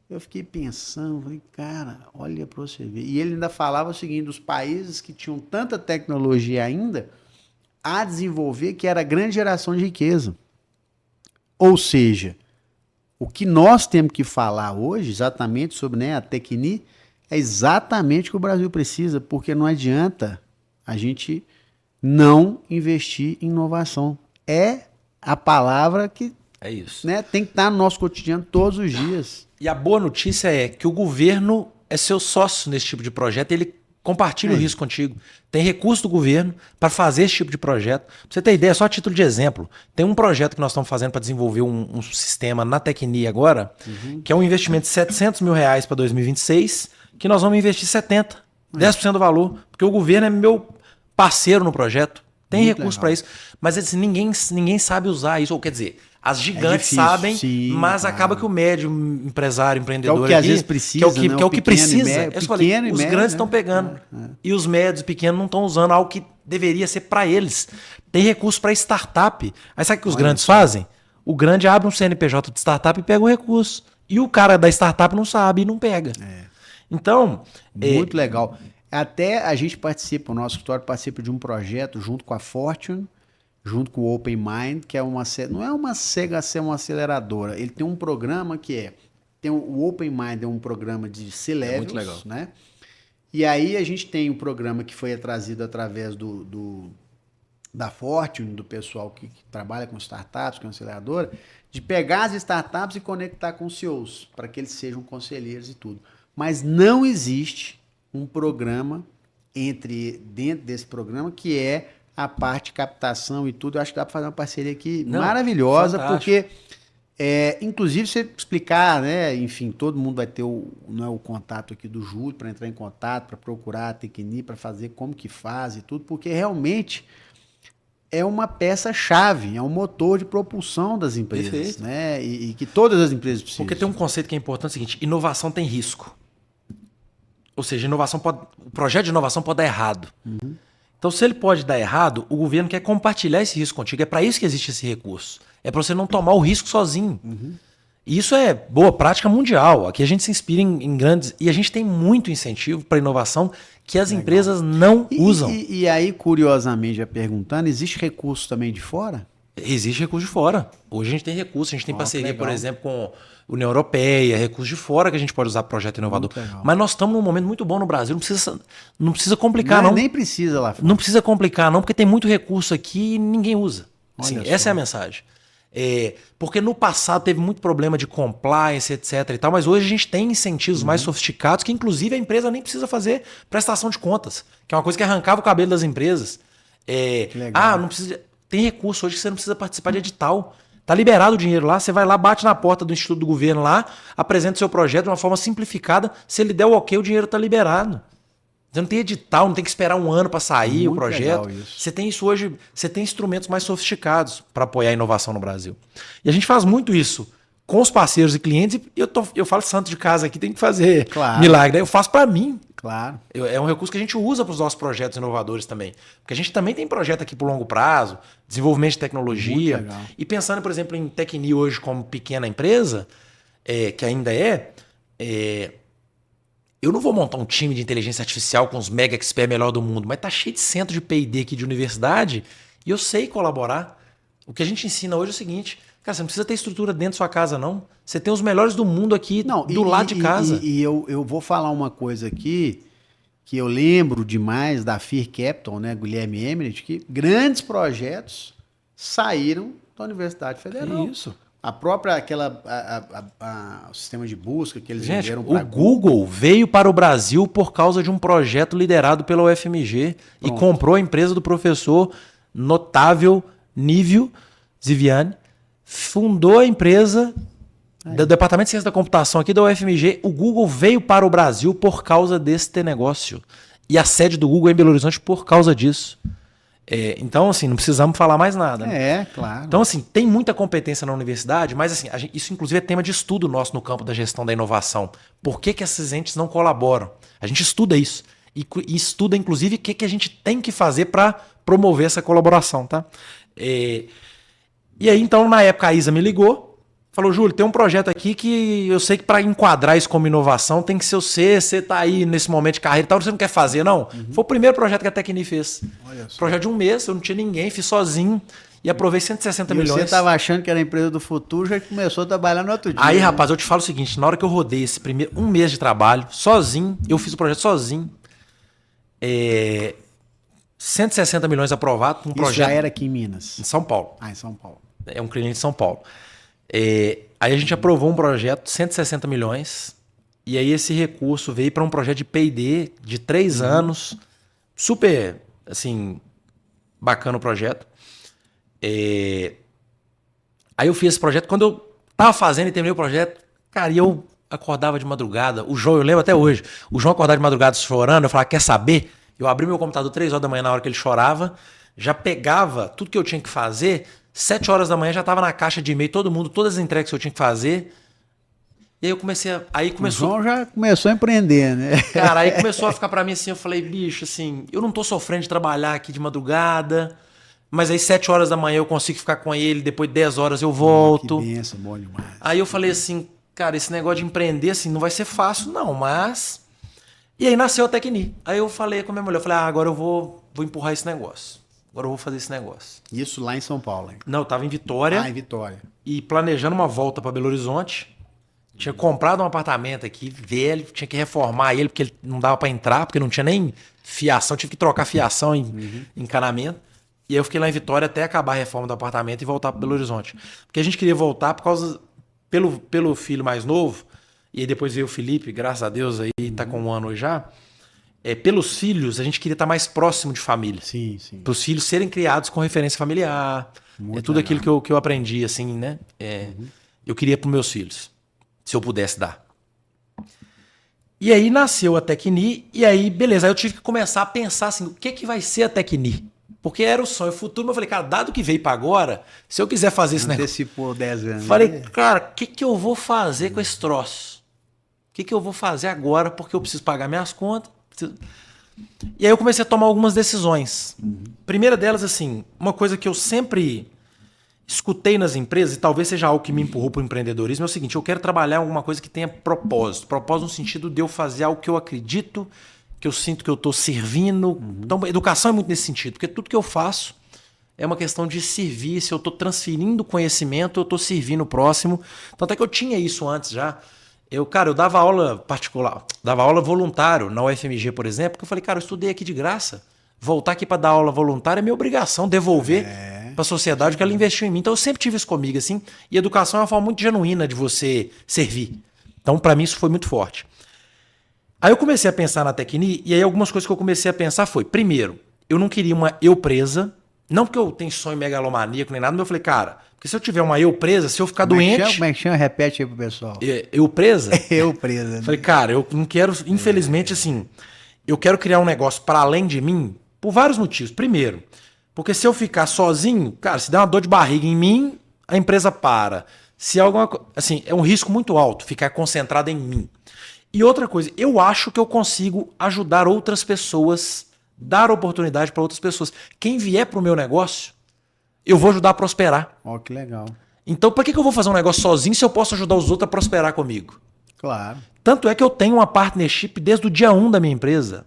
Eu fiquei pensando, falei, cara, olha para você ver. E ele ainda falava o seguinte, dos países que tinham tanta tecnologia ainda a desenvolver, que era a grande geração de riqueza. Ou seja, o que nós temos que falar hoje, exatamente sobre, né, a Tecni, é exatamente o que o Brasil precisa, porque não adianta a gente não investir em inovação. É a palavra que É isso. né, tem que estar no nosso cotidiano todos os dias. E a boa notícia é que o governo é seu sócio nesse tipo de projeto e ele compartilha o risco contigo. Tem recurso do governo para fazer esse tipo de projeto. Pra você ter ideia, só a título de exemplo, tem um projeto que nós estamos fazendo para desenvolver um sistema na Tecni agora, que é um investimento de R$700 mil para 2026, que nós vamos investir 70, 10% do valor, porque o governo é meu parceiro no projeto. Tem Muito recurso legal. para isso. Mas assim, ninguém sabe usar isso. Ou quer dizer, as gigantes difícil, sabem, sim, mas claro. acaba que o médio empresário, empreendedor Que é o que às aqui, vezes precisa, que né? é o O que pequeno e precisa. médio, Eu falei, pequeno e os médio, grandes né? estão pegando. E os médios e pequenos não estão usando algo que deveria ser para eles. Tem recurso para startup. Aí sabe o que os grandes fazem? O grande abre um CNPJ de startup e pega o recurso. E o cara da startup não sabe e não pega. Então, Muito legal. Até a gente participa, o nosso escritório participa de um projeto junto com a Fortune, junto com o Open Mind, que é não é uma uma aceleradora. Ele tem um programa o Open Mind é um programa de C-Levels, muito legal. né? E aí a gente tem um programa que foi trazido através da Fortune, do pessoal que trabalha com startups, que é uma aceleradora, de pegar as startups e conectar com CEOs, para que eles sejam conselheiros e tudo. Mas não existe um programa dentro desse programa que é a parte de captação e tudo. Eu acho que dá para fazer uma parceria aqui maravilhosa, fantástico. porque inclusive você explicar, né? Enfim, todo mundo vai ter o contato aqui do Júlio para entrar em contato, para procurar a Tecni, para fazer como que faz e tudo, porque realmente é uma peça-chave, é um motor de propulsão das empresas, Perfeito. né? E que todas as empresas precisam. porque tem um conceito que é importante, é o seguinte, inovação tem risco. Ou seja, o projeto de inovação pode dar errado. Então, se ele pode dar errado, o governo quer compartilhar esse risco contigo. É para isso que existe esse recurso. É para você não tomar o risco sozinho. E isso é boa prática mundial. Aqui a gente se inspira em grandes... E a gente tem muito incentivo para inovação que as empresas não usam. E aí, curiosamente, já perguntando, existe recurso também de fora? Existe recurso de fora. Hoje a gente tem recurso, a gente tem parceria, legal. por exemplo, com a União Europeia, recurso de fora que a gente pode usar para projeto inovador. Mas nós estamos num momento muito bom no Brasil, não precisa complicar, não. Nem precisa lá fora. Não precisa complicar, não, porque tem muito recurso aqui e ninguém usa. Assim, essa é a mensagem. Porque no passado teve muito problema de compliance, etc. e tal, mas hoje a gente tem incentivos mais sofisticados que, inclusive, a empresa nem precisa fazer prestação de contas, que é uma coisa que arrancava o cabelo das empresas. Não precisa. Tem recurso hoje que você não precisa participar de edital. Tá liberado o dinheiro lá, você vai lá, bate na porta do Instituto do Governo lá, apresenta o seu projeto de uma forma simplificada. Se ele der o ok, o dinheiro tá liberado. Você não tem edital, não tem que esperar um ano para sair o projeto. Você tem isso hoje, você tem instrumentos mais sofisticados para apoiar a inovação no Brasil. E a gente faz muito isso com os parceiros e clientes. E eu falo santo de casa aqui, tem que fazer milagre. Eu faço para mim. Claro. É um recurso que a gente usa para os nossos projetos inovadores também. Porque a gente também tem projeto aqui por longo prazo, desenvolvimento de tecnologia. E pensando, por exemplo, em Tecni hoje como pequena empresa, que ainda eu não vou montar um time de inteligência artificial com os mega experts melhor do mundo, mas tá cheio de centro de P&D aqui de universidade e eu sei colaborar. O que a gente ensina hoje é o seguinte, cara, você não precisa ter estrutura dentro da sua casa, não. Você tem os melhores do mundo aqui do lado de casa. E eu vou falar uma coisa aqui que eu lembro demais da Fear Capital, né, Guilherme Emerit, que grandes projetos saíram da Universidade Federal. Isso. A própria, o sistema de busca que eles venderam para o Google veio para o Brasil por causa de um projeto liderado pela UFMG e comprou a empresa do professor notável Nívio Ziviani, fundou a empresa do Departamento de Ciência da Computação aqui da UFMG. O Google veio para o Brasil por causa deste negócio. E a sede do Google é em Belo Horizonte por causa disso. Então, assim, não precisamos falar mais nada. Né? Claro. Então, assim, tem muita competência na universidade, mas assim, isso inclusive é tema de estudo nosso no campo da gestão da inovação. Por que esses entes não colaboram? A gente estuda isso. E estuda, inclusive, o que a gente tem que fazer para promover essa colaboração, tá? E aí, então, na época, a Isa me ligou, falou, Júlio, tem um projeto aqui que eu sei que para enquadrar isso como inovação tem que ser você tá aí nesse momento de carreira e tal, você não quer fazer, não? Foi o primeiro projeto que a Tecni fez. Projeto de um mês, eu não tinha ninguém, fiz sozinho e aprovei 160 milhões. Você estava achando que era a empresa do futuro, já começou a trabalhar no outro dia. Aí, rapaz, eu te falo o seguinte, na hora que eu rodei esse primeiro, um mês de trabalho, sozinho, eu fiz o projeto sozinho, 160 milhões aprovado. Isso projeto já era aqui em Minas? Em São Paulo. Em São Paulo. É um cliente de São Paulo. Aí a gente aprovou um projeto de 160 milhões e aí esse recurso veio para um projeto de P&D de 3 anos, super, assim, bacana o projeto. Aí eu fiz esse projeto, quando eu tava fazendo e terminei o projeto, cara, e eu acordava de madrugada, o João, eu lembro até hoje, o João acordava de madrugada chorando, eu falava, quer saber? Eu abri meu computador 3 horas da manhã na hora que ele chorava, já pegava tudo que eu tinha que fazer, 7 horas da manhã já estava na caixa de e-mail, todo mundo, todas as entregas que eu tinha que fazer. E aí eu comecei a... O João já começou a empreender, né? Cara, aí começou a ficar para mim assim, eu falei, bicho, assim, eu não tô sofrendo de trabalhar aqui de madrugada, mas aí 7 horas da manhã eu consigo ficar com ele, depois de 10 horas eu volto. Que benção, bom demais. Aí eu falei assim, cara, esse negócio de empreender, assim, não vai ser fácil não, mas... E aí nasceu a Tecni. Aí eu falei com a minha mulher, eu falei, agora eu vou empurrar esse negócio. Agora eu vou fazer esse negócio. Isso lá em São Paulo, hein? Não, eu tava em Vitória. Em Vitória. E planejando uma volta para Belo Horizonte. Tinha comprado um apartamento aqui, velho, tinha que reformar ele, porque ele não dava para entrar, porque não tinha nem fiação, tive que trocar fiação em encanamento. E aí eu fiquei lá em Vitória até acabar a reforma do apartamento e voltar para Belo Horizonte. Porque a gente queria voltar por causa pelo filho mais novo, e aí depois veio o Felipe, graças a Deus, aí tá com 1 ano hoje já. Pelos filhos, a gente queria estar mais próximo de família. Sim. Para os filhos serem criados com referência familiar. Muito tudo legal. Aquilo que eu aprendi, assim, né? Eu queria para os meus filhos, se eu pudesse dar. E aí nasceu a Tecni, e aí, beleza, aí eu tive que começar a pensar assim, o que vai ser a Tecni? Porque era o sonho futuro, mas eu falei, cara, dado que veio para agora, se eu quiser fazer esse negócio... Antecipou 10 anos. Falei, cara, o que eu vou fazer com esse troço? O que eu vou fazer agora, porque eu preciso pagar minhas contas. E aí eu comecei a tomar algumas decisões. Primeira delas, assim, uma coisa que eu sempre escutei nas empresas, e talvez seja algo que me empurrou para o empreendedorismo, é o seguinte, eu quero trabalhar em alguma coisa que tenha propósito. Propósito no sentido de eu fazer algo que eu acredito, que eu sinto que eu estou servindo. Então, educação é muito nesse sentido, porque tudo que eu faço é uma questão de servir. Se eu estou transferindo conhecimento, eu estou servindo o próximo. Tanto é que eu tinha isso antes já. Eu dava aula particular, dava aula voluntário na UFMG, por exemplo, porque eu falei, cara, eu estudei aqui de graça. Voltar aqui para dar aula voluntária é minha obrigação, devolver para a sociedade o que ela investiu em mim. Então eu sempre tive isso comigo, assim. E educação é uma forma muito genuína de você servir. Então, para mim, isso foi muito forte. Aí eu comecei a pensar na Tecni, e aí algumas coisas que eu comecei a pensar foi, primeiro, eu não queria uma eu presa, não porque eu tenho sonho megalomaníaco nem nada, mas eu falei, cara, porque se eu tiver uma eu presa, se eu ficar doente... Como é que chama? Repete aí pro pessoal. Eu presa? Eu presa. Né? Falei, cara, eu não quero, infelizmente, assim, eu quero criar um negócio para além de mim, por vários motivos. Primeiro, porque se eu ficar sozinho, cara, se der uma dor de barriga em mim, a empresa para. Se alguma coisa, assim, é um risco muito alto ficar concentrado em mim. E outra coisa, eu acho que eu consigo ajudar outras pessoas, dar oportunidade para outras pessoas. Quem vier para o meu negócio, eu vou ajudar a prosperar. Ó, que legal. Então, para que eu vou fazer um negócio sozinho se eu posso ajudar os outros a prosperar comigo? Claro. Tanto é que eu tenho uma partnership desde o dia 1 da minha empresa.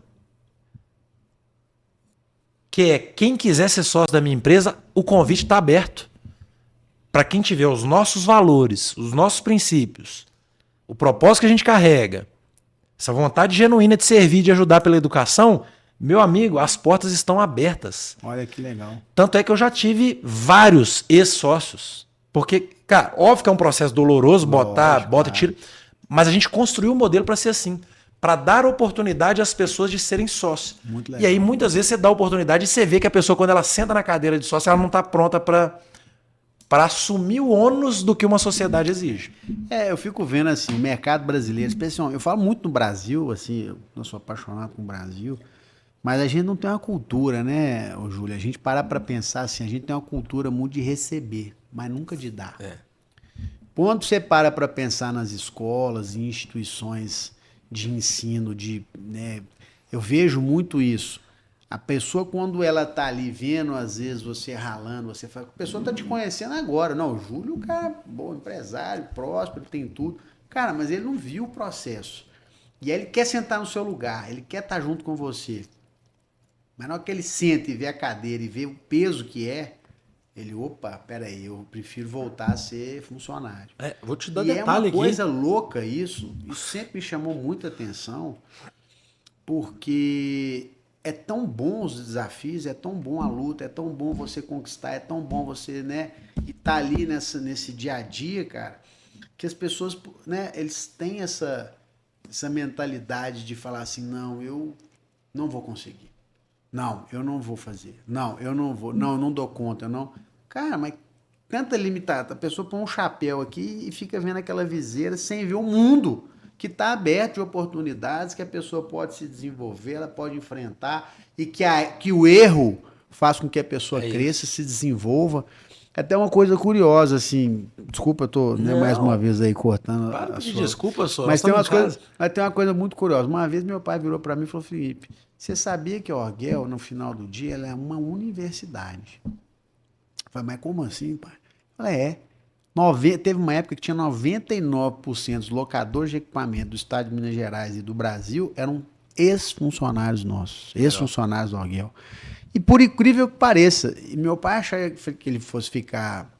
Que é, quem quiser ser sócio da minha empresa, o convite está aberto. Para quem tiver os nossos valores, os nossos princípios, o propósito que a gente carrega, essa vontade genuína de servir, de ajudar pela educação, meu amigo, as portas estão abertas. Olha que legal. Tanto é que eu já tive vários ex-sócios. Porque, cara, óbvio que é um processo doloroso, bota e tira. Mas a gente construiu um modelo para ser assim. Para dar oportunidade às pessoas de serem sócios. Muito legal. E aí, muitas vezes, você dá oportunidade e você vê que a pessoa, quando ela senta na cadeira de sócio, ela não está pronta para assumir o ônus do que uma sociedade exige. Eu fico vendo assim, o mercado brasileiro, especialmente, eu falo muito no Brasil, assim, eu sou apaixonado com o Brasil, mas a gente não tem uma cultura, né, Júlio? A gente para pensar assim, a gente tem uma cultura muito de receber, mas nunca de dar. Quando você para pensar nas escolas e instituições de ensino, né, eu vejo muito isso. A pessoa, quando ela tá ali vendo, às vezes, você ralando, você fala, a pessoa tá te conhecendo agora. Não, o Júlio é um cara bom, empresário, próspero, tem tudo. Cara, mas ele não viu o processo. E aí ele quer sentar no seu lugar, ele quer estar junto com você. Mas na hora que ele senta e vê a cadeira e vê o peso que é, ele, opa, peraí, eu prefiro voltar a ser funcionário. Vou te dar detalhe aqui. É uma coisa aqui. louca isso sempre me chamou muita atenção, porque é tão bom os desafios, é tão bom a luta, é tão bom você conquistar, é tão bom você, né, estar ali nesse dia a dia, cara, que as pessoas, né, eles têm essa mentalidade de falar assim, não, eu não vou conseguir. Não, eu não vou fazer. Não, eu não vou. Não, eu não dou conta. Eu não... Cara, mas tenta limitar. A pessoa põe um chapéu aqui e fica vendo aquela viseira sem ver o mundo que está aberto de oportunidades, que a pessoa pode se desenvolver, ela pode enfrentar e que o erro faz com que a pessoa cresça, se desenvolva. Até uma coisa curiosa, assim, desculpa, eu tô mais uma vez aí cortando a sua... Desculpa, só. Mas tem uma coisa muito curiosa. Uma vez meu pai virou para mim e falou, Felipe, você sabia que a Orguel, no final do dia, ela é uma universidade? Eu falei, mas como assim, pai? Eu falei, teve uma época que tinha 99% dos locadores de equipamento do estado de Minas Gerais e do Brasil eram ex-funcionários nossos, ex-funcionários do Orguel. E por incrível que pareça, e meu pai achava que ele fosse ficar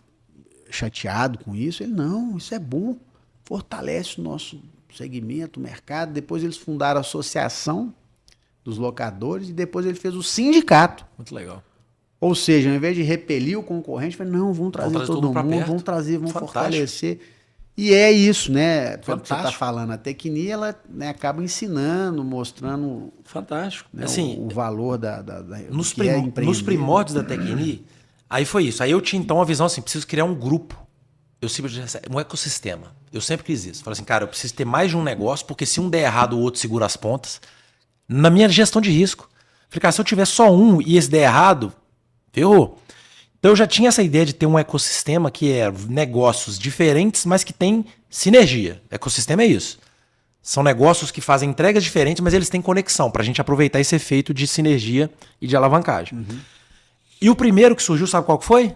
chateado com isso, ele, não, isso é bom, fortalece o nosso segmento, o mercado. Depois eles fundaram a Associação dos Locadores e depois ele fez o sindicato. Muito legal. Ou seja, ao invés de repelir o concorrente, falei, não, vamos trazer todo mundo, vamos fortalecer. E é isso, né? Quando você está falando, a Tecni, ela, né, acaba ensinando, mostrando né, assim, o valor nos primórdios da Tecni, aí foi isso. Aí eu tinha então uma visão assim, preciso criar um grupo. Um ecossistema. Eu sempre quis isso. Falei assim, cara, eu preciso ter mais de um negócio, porque se um der errado, o outro segura as pontas. Na minha gestão de risco. Falei, cara, se eu tiver só um e esse der errado, ferrou. Então eu já tinha essa ideia de ter um ecossistema que é negócios diferentes, mas que tem sinergia. Ecossistema é isso. São negócios que fazem entregas diferentes, mas eles têm conexão, para a gente aproveitar esse efeito de sinergia e de alavancagem. Uhum. E o primeiro que surgiu, sabe qual que foi?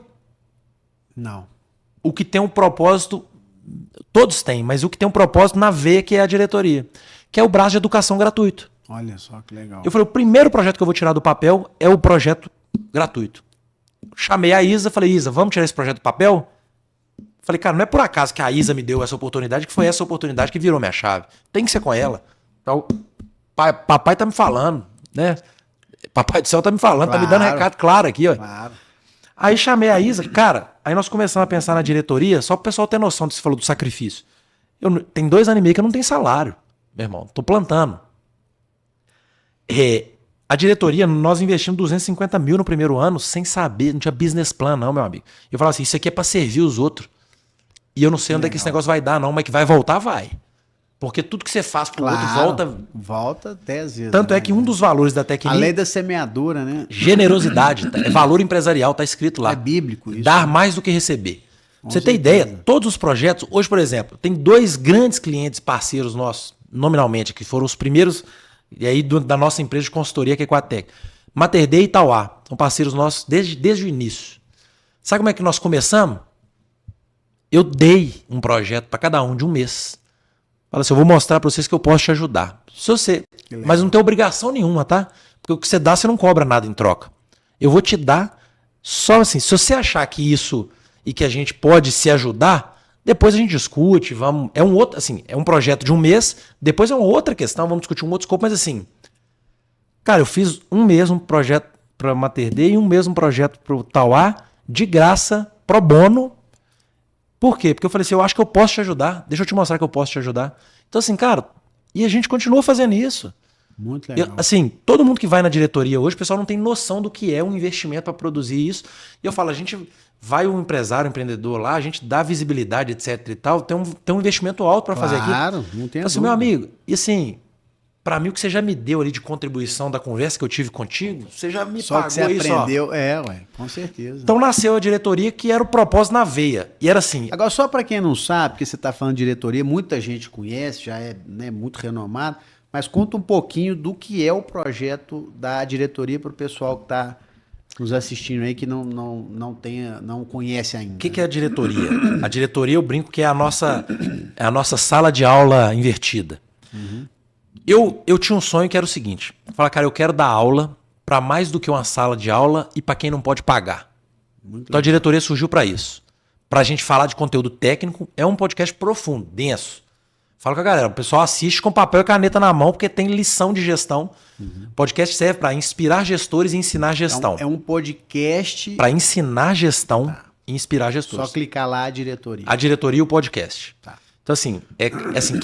Não. O que tem um propósito, todos têm, mas o que tem um propósito na veia, que é a diretoria, que é o braço de educação gratuito. Olha só que legal. Eu falei, o primeiro projeto que eu vou tirar do papel é o projeto gratuito. Chamei a Isa, falei, Isa, vamos tirar esse projeto do papel? Falei, cara, não é por acaso que a Isa me deu essa oportunidade, que foi essa oportunidade que virou minha chave. Tem que ser com ela. Então, papai tá me falando, né? Papai do céu tá me falando, tá me dando recado claro aqui, ó. Claro. Aí chamei a Isa, cara, aí nós começamos a pensar na diretoria, só pro pessoal ter noção do que você falou do sacrifício. Tem 2 anos e meio que eu não tenho salário, meu irmão, tô plantando. A diretoria, nós investimos 250 mil no primeiro ano sem saber, não tinha business plan não, meu amigo. Eu falava assim, isso aqui é pra servir os outros. E eu não sei onde é que esse negócio vai dar não, mas que vai voltar, vai. Porque tudo que você faz pro outro volta 10 vezes. Tanto é que um dos valores da Tecni... A lei da semeadura, né? Generosidade, é valor empresarial, tá escrito lá. É bíblico isso. Dar mais do que receber. Com Você tem certeza. ideia? Todos os projetos, hoje, por exemplo, tem 2 grandes clientes parceiros nossos, nominalmente, que foram os primeiros, e aí da nossa empresa de consultoria, que é a Equatec. Mater Dei e Itauá, são parceiros nossos desde o início. Sabe como é que nós começamos? Eu dei um projeto para cada um de um mês. Fala assim, eu vou mostrar para vocês que eu posso te ajudar. Se você, mas não tem obrigação nenhuma, tá? Porque o que você dá, você não cobra nada em troca. Eu vou te dar só assim, se você achar que isso e que a gente pode se ajudar, depois a gente discute, vamos, é um outro, assim, é um projeto de um mês, depois é uma outra questão, vamos discutir um outro escopo, mas assim, cara, eu fiz um mês um projeto para Mater Dei e um mês um projeto para o Itauá, de graça, pro bono. Por quê? Porque eu falei assim, eu acho que eu posso te ajudar. Deixa eu te mostrar que eu posso te ajudar. Então assim, cara, e a gente continua fazendo isso. Muito legal. Assim, todo mundo que vai na diretoria hoje, o pessoal não tem noção do que é um investimento para produzir isso. E eu falo, a gente vai um empresário, um empreendedor lá, a gente dá visibilidade, etc e tal, tem um investimento alto para fazer aqui. Claro, não tem assim, meu amigo, e assim, para mim o que você já me deu ali de contribuição da conversa que eu tive contigo, você já me Só pagou que você isso, aprendeu, ué, com certeza. Então nasceu a diretoria que era o propósito na veia. E era assim... Agora, só para quem não sabe, porque você está falando de diretoria, muita gente conhece, já é, né, muito renomado, mas conta um pouquinho do que é o projeto da diretoria para o pessoal que está nos assistindo aí que não conhece ainda. O que é a diretoria? A diretoria, eu brinco que é a nossa sala de aula invertida. Uhum. Eu tinha um sonho que era o seguinte, falar, cara, eu quero dar aula para mais do que uma sala de aula e para quem não pode pagar. Então a diretoria surgiu para isso. Para a gente falar de conteúdo técnico, é um podcast profundo, denso. Fala com a galera, o pessoal assiste com papel e caneta na mão porque tem lição de gestão. Uhum. Podcast serve para inspirar gestores e ensinar gestão. É um podcast... Para ensinar gestão e inspirar gestores. Só clicar lá, a diretoria. A diretoria e o podcast. Tá. Então assim, assim,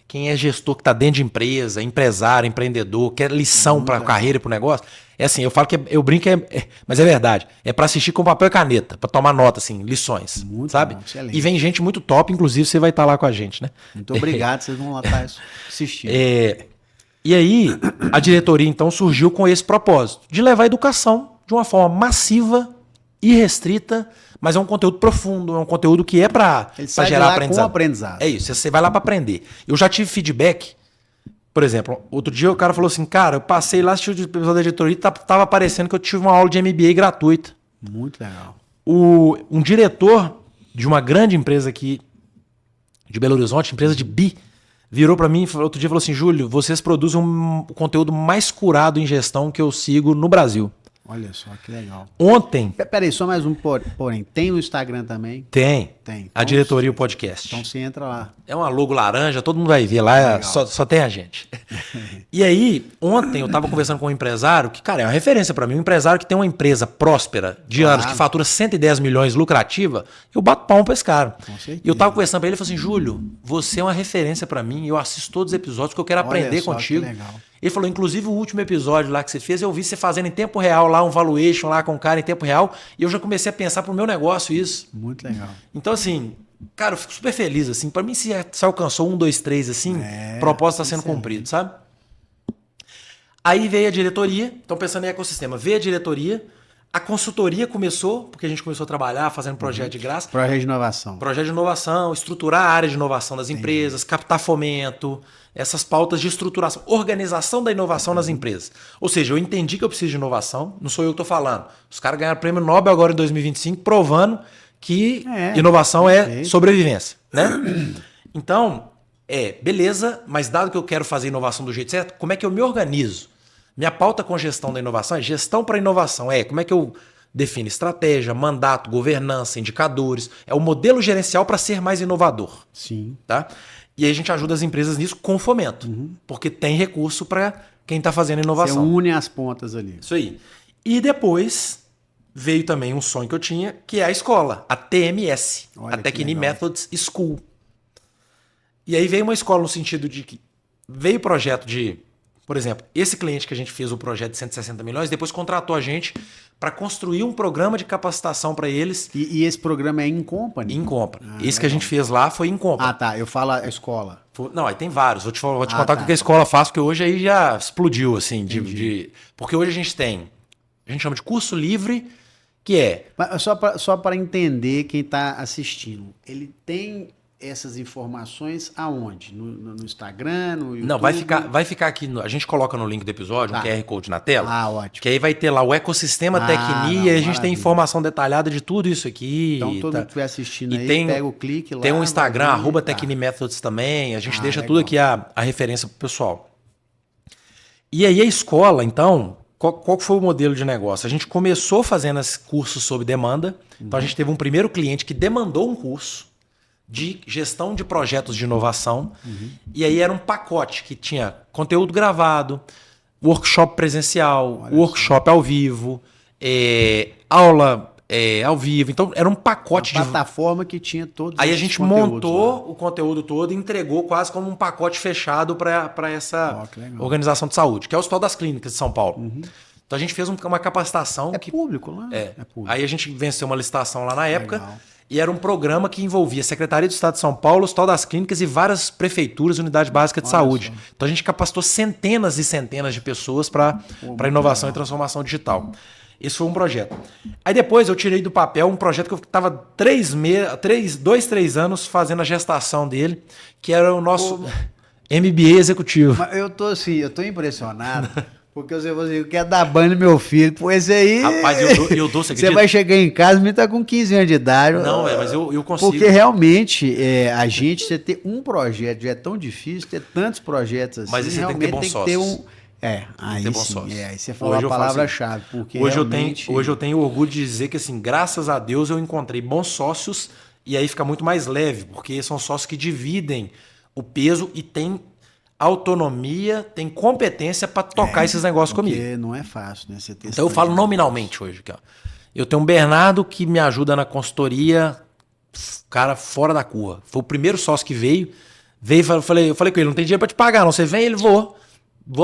quem é gestor que está dentro de empresa, empresário, empreendedor, quer lição para a carreira e para o negócio, é assim, eu falo que eu brinco, mas é verdade. É para assistir com papel e caneta, para tomar nota, assim, lições, muito sabe? Bom, e vem gente muito top, inclusive você vai estar lá com a gente, né? Muito obrigado, vocês vão lá estar assistindo. E aí, a diretoria então surgiu com esse propósito, de levar a educação de uma forma massiva, irrestrita, mas é um conteúdo profundo, é um conteúdo que é para gerar aprendizado. É isso, você vai lá para aprender. Eu já tive feedback, por exemplo, outro dia o cara falou assim, cara, eu passei lá, assisti o episódio da diretoria e tava parecendo que eu tive uma aula de MBA gratuita. Muito legal. Um diretor de uma grande empresa aqui de Belo Horizonte, empresa de BI, virou para mim outro dia e falou assim, Júlio, vocês produzem o conteúdo mais curado em gestão que eu sigo no Brasil. Olha só, que legal. Ontem... Peraí, só mais um porém. Tem no Instagram também? Tem. Então, a diretoria e o podcast. Então você entra lá. É uma logo laranja, todo mundo vai ver lá, só tem a gente. E aí, ontem eu estava conversando com um empresário, que, cara, é uma referência para mim, um empresário que tem uma empresa próspera de anos, que fatura 110 milhões lucrativa, eu bato palmo para esse cara. E eu estava conversando para ele, ele falou assim, Júlio, você é uma referência para mim, eu assisto todos os episódios que eu quero aprender contigo. Que legal. Ele falou, inclusive o último episódio lá que você fez, eu vi você fazendo em tempo real lá, um valuation lá com o cara em tempo real, e eu já comecei a pensar pro meu negócio isso. Muito legal. Então, assim, cara, eu fico super feliz, assim, para mim se alcançou 1, 2, 3, assim, o propósito está sendo cumprido, sabe? Aí veio a diretoria, então pensando em ecossistema, veio a diretoria, a consultoria começou, porque a gente começou a trabalhar, fazendo projeto de graça. Projeto de inovação. Projeto de inovação, estruturar a área de inovação das empresas, captar fomento, essas pautas de estruturação, organização da inovação nas empresas. Ou seja, eu entendi que eu preciso de inovação, não sou eu que estou falando. Os caras ganharam o prêmio Nobel agora em 2025, provando que inovação é sobrevivência, né? Então, beleza, mas dado que eu quero fazer inovação do jeito certo, como é que eu me organizo? Minha pauta com gestão da inovação é gestão para inovação. Como é que eu define estratégia, mandato, governança, indicadores. É o modelo gerencial para ser mais inovador. Sim. Tá? E aí a gente ajuda as empresas nisso com fomento, porque tem recurso para quem está fazendo inovação. Você une as pontas ali. Isso aí. E depois veio também um sonho que eu tinha, que é a escola, a TMS, Olha a que Technique legal. Methods School. E aí veio uma escola no sentido de que veio o projeto de, por exemplo, esse cliente que a gente fez o projeto de 160 milhões, depois contratou a gente para construir um programa de capacitação para eles E esse programa é in company? em compra. Esse que a gente fez lá foi em compra. Ah, tá. Eu falo a escola. Não, aí tem vários. Vou te contar tá. o que a escola faz, porque hoje aí já explodiu, assim. Porque hoje a gente chama de curso livre, que é... Mas só para entender quem está assistindo. Ele tem essas informações aonde? No Instagram, no YouTube? Não, vai ficar aqui. A gente coloca no link do episódio um QR Code na tela. Ah, ótimo. Que aí vai ter lá o ecossistema Tecni, e a gente tem informação detalhada de tudo isso aqui. Então, todo mundo que estiver assistindo E aí, tem- pega o clique lá. Tem um Instagram, vai ver, @Tecni Methods também. A gente deixa legal. tudo aqui a referência pro pessoal. E aí a escola, então, qual foi o modelo de negócio? A gente começou fazendo esse curso sob demanda. Então a gente teve um primeiro cliente que demandou um curso de gestão de projetos de inovação. E aí era um pacote que tinha conteúdo gravado, workshop presencial, workshop ao vivo, aula ao vivo. Então era um pacote Uma plataforma que tinha todos Aí a esses gente conteúdos montou lá. o conteúdo todo e entregou quase como um pacote fechado para essa Que legal. organização de saúde, que é o Hospital das Clínicas de São Paulo. Então a gente fez uma capacitação É que público lá? É público. Aí a gente venceu uma licitação lá na época. Legal. E era um programa que envolvia a Secretaria do Estado de São Paulo, o Hospital das Clínicas e várias prefeituras e unidade básica de saúde. Então a gente capacitou centenas e centenas de pessoas para inovação e transformação digital. Esse foi um projeto. Aí depois eu tirei do papel um projeto que eu estava 2, 3 anos fazendo a gestação dele, que era o nosso MBA executivo. Mas eu tô impressionado. Porque você falou assim, eu quero dar banho no meu filho. Pô, esse aí. Rapaz, eu dou, você Você acredita? vai chegar em casa, o menino tá com 15 anos de idade. Não, mas eu consigo. Porque realmente, você ter um projeto já é tão difícil, ter tantos projetos assim. Mas aí você tem que ter bons sócios. Aí ter bons sim. sócios. Aí você falou Hoje a eu faço palavra-chave. Porque Hoje realmente... eu tenho orgulho de dizer que, assim, graças a Deus eu encontrei bons sócios e aí fica muito mais leve, porque são sócios que dividem o peso e têm autonomia, têm competência para tocar esses negócios comigo. Porque não é fácil, né? Você ter Então eu falo nominalmente hoje. Aqui, ó. Eu tenho um Bernardo que me ajuda na consultoria, cara fora da curva. Foi o primeiro sócio que veio e eu falei com ele, não tem dinheiro para te pagar, não. Você vem, ele vou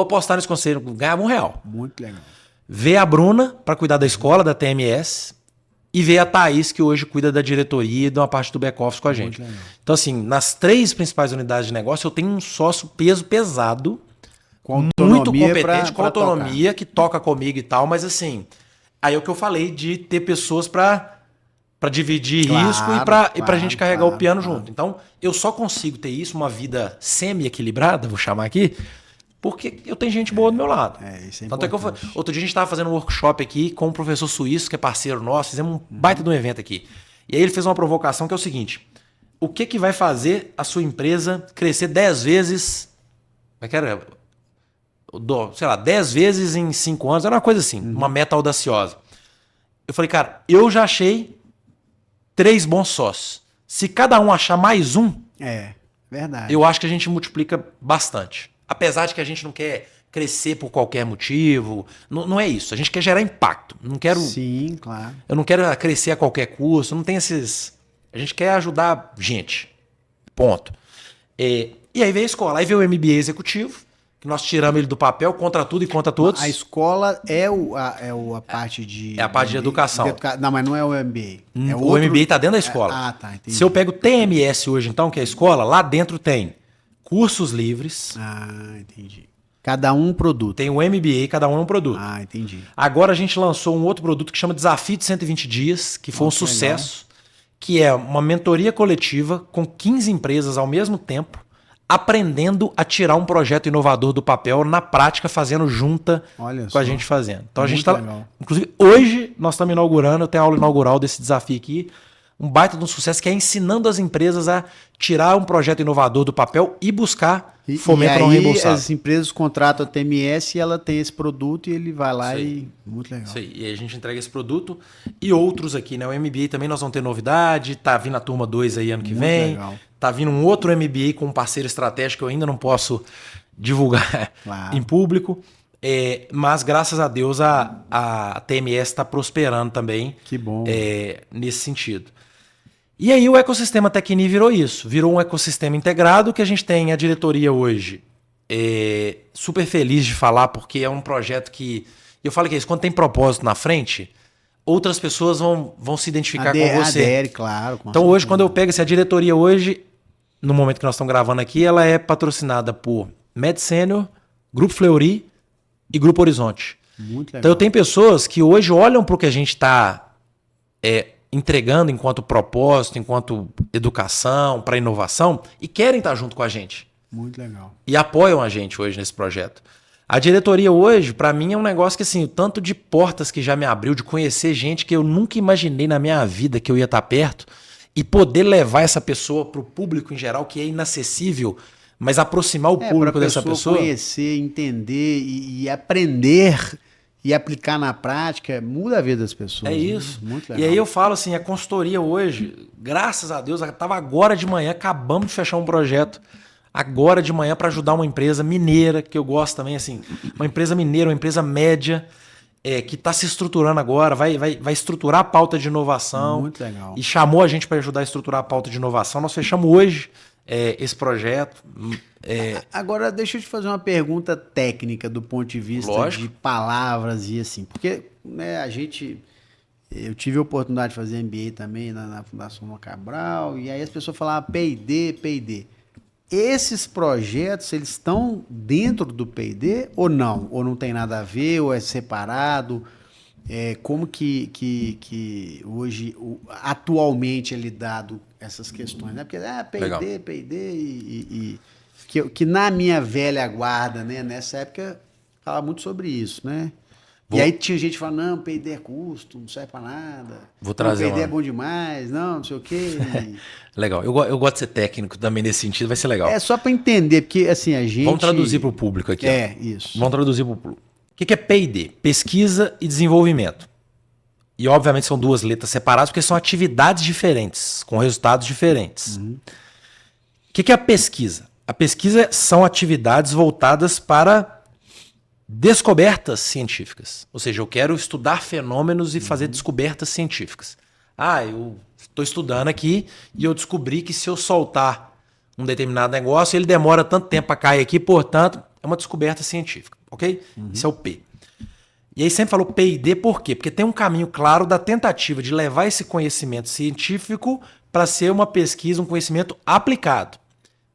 apostar nesse conselho, ganhava R$1. Muito legal. Veio a Bruna para cuidar da escola, da TMS, e veio a Thaís, que hoje cuida da diretoria e de uma parte do back-office com a gente. Então, assim, nas 3 principais unidades de negócio, eu tenho um sócio peso pesado, Com muito autonomia competente, com pra autonomia, que toca comigo e tal, mas assim, aí é o que eu falei de ter pessoas para dividir Claro, risco e pra gente carregar o piano junto. Então, eu só consigo ter isso, uma vida semi-equilibrada, vou chamar aqui, porque eu tenho gente boa do meu lado. Isso é Tanto é que importante. outro dia a gente estava fazendo um workshop aqui com um professor suíço, que é parceiro nosso, fizemos um baita de um evento aqui. E aí ele fez uma provocação que é o seguinte: o que vai fazer a sua empresa crescer 10 vezes, como é que era? Sei lá, 10 vezes em 5 anos, era uma coisa assim, uma meta audaciosa. Eu falei, cara, eu já achei 3 bons sócios. Se cada um achar mais um, Verdade. eu acho que a gente multiplica bastante. Apesar de que a gente não quer crescer por qualquer motivo. Não é isso. A gente quer gerar impacto. Não quero. Sim, claro. Eu não quero crescer a qualquer custo. Não tem esses. A gente quer ajudar gente. Ponto. E aí veio a escola. Aí veio o MBA executivo, que nós tiramos ele do papel contra tudo e contra todos. A escola é a parte de... É a parte de educação. Não, mas não é o MBA. É O MBA está dentro da escola. Tá, entendi. Se eu pego TMS hoje, então, que é a escola, lá dentro tem cursos livres. Entendi. Cada um produto. Tem o MBA, cada um é um produto. Entendi. Agora a gente lançou um outro produto que chama Desafio de 120 Dias, que foi um sucesso, que é uma mentoria coletiva com 15 empresas ao mesmo tempo, aprendendo a tirar um projeto inovador do papel na prática, fazendo junta com a gente fazendo. Então a gente está... Inclusive, hoje nós estamos inaugurando, eu tenho a aula inaugural desse desafio aqui, um baita de um sucesso que é ensinando as empresas a tirar um projeto inovador do papel e buscar fomenta e não aí reembolsado. as empresas contratam a TMS e ela tem esse produto e ele vai lá e... Muito legal. Isso aí. E aí a gente entrega esse produto e outros aqui, né? O MBA também nós vamos ter novidade, tá vindo a turma 2 aí ano que Muito vem. legal. Tá vindo um outro MBA com um parceiro estratégico que eu ainda não posso divulgar Claro. em público. Mas graças a Deus a TMS está prosperando também. Que bom. Nesse sentido. E aí o ecossistema Tecni virou isso. Virou um ecossistema integrado que a gente tem a diretoria hoje. Super feliz de falar, porque é um projeto que... Eu falo que é isso, quando tem propósito na frente, outras pessoas vão se identificar com você. Adere, claro. Então hoje, quando eu pego a diretoria hoje, no momento que nós estamos gravando aqui, ela é patrocinada por Med Senior, Grupo Fleury e Grupo Horizonte. Muito legal. Então eu tenho pessoas que hoje olham para o que a gente está entregando enquanto propósito, enquanto educação, para inovação, e querem estar junto com a gente. Muito legal. E apoiam a gente hoje nesse projeto. A diretoria hoje, para mim, é um negócio que, assim, o tanto de portas que já me abriu, de conhecer gente que eu nunca imaginei na minha vida que eu ia estar perto, e poder levar essa pessoa para o público em geral, que é inacessível, mas aproximar o público dessa pessoa. Conhecer, entender e aprender e aplicar na prática, muda a vida das pessoas. É isso. Né? Muito legal. E aí eu falo assim, a consultoria hoje, graças a Deus, estava agora de manhã, acabamos de fechar um projeto, agora de manhã, para ajudar uma empresa mineira, que eu gosto também, assim, uma empresa mineira, uma empresa média, que está se estruturando agora, vai estruturar a pauta de inovação. Muito legal. E chamou a gente para ajudar a estruturar a pauta de inovação. Nós fechamos hoje esse projeto. Agora, deixa eu te fazer uma pergunta técnica do ponto de vista Lógico. de palavras e assim, porque né, eu tive a oportunidade de fazer MBA também na Fundação Dom Cabral, e aí as pessoas falavam P&D. Esses projetos, eles estão dentro do P&D ou não? Ou não tem nada a ver, ou é separado? Como que hoje, atualmente, é lidado essas questões? Né? Porque P&D que na minha velha guarda, né, nessa época, falava muito sobre isso, né? E aí tinha gente falando, não, P&D é custo, não serve para nada. Vou trazer P&D é bom demais, não sei o quê. Legal. Eu gosto de ser técnico também nesse sentido, vai ser legal. É só para entender, porque assim, a gente... Vamos traduzir para o público aqui. Isso. Vamos traduzir para o público. O que é P&D? Pesquisa e desenvolvimento. E obviamente são duas letras separadas, porque são atividades diferentes, com resultados diferentes. O que é a pesquisa? A pesquisa são atividades voltadas para descobertas científicas. Ou seja, eu quero estudar fenômenos e fazer descobertas científicas. Eu estou estudando aqui e eu descobri que se eu soltar um determinado negócio, ele demora tanto tempo para cair aqui, portanto, é uma descoberta científica, ok? Esse é o P. E aí sempre falou P&D por quê? Porque tem um caminho claro da tentativa de levar esse conhecimento científico para ser uma pesquisa, um conhecimento aplicado.